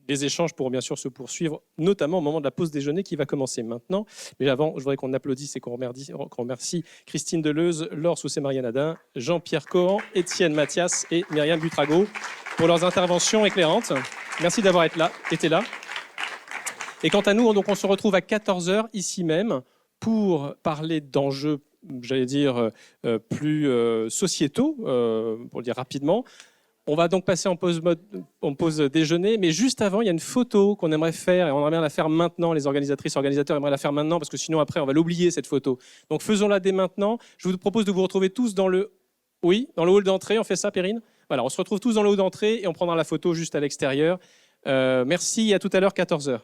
les échanges pourront bien sûr se poursuivre, notamment au moment de la pause déjeuner qui va commencer maintenant. Mais avant, je voudrais qu'on applaudisse et qu'on remercie Christine Deleuze, Laure Soucet-Marianadin, Jean-Pierre Cohan, Étienne Mathias et Myriam Butrago pour leurs interventions éclairantes. Merci d'avoir été là. Et quant à nous, donc, on se retrouve à 14h ici même pour parler d'enjeux, j'allais dire, plus sociétaux, pour le dire rapidement. On va donc passer en pause déjeuner, mais juste avant, il y a une photo qu'on aimerait faire, et on aimerait bien la faire maintenant, les organisatrices, organisateurs aimeraient la faire maintenant, parce que sinon après, on va l'oublier, cette photo. Donc faisons-la dès maintenant. Je vous propose de vous retrouver tous dans le hall d'entrée. On fait ça, Perrine? Voilà, on se retrouve tous dans le hall d'entrée et on prendra la photo juste à l'extérieur. Merci, à tout à l'heure, 14h.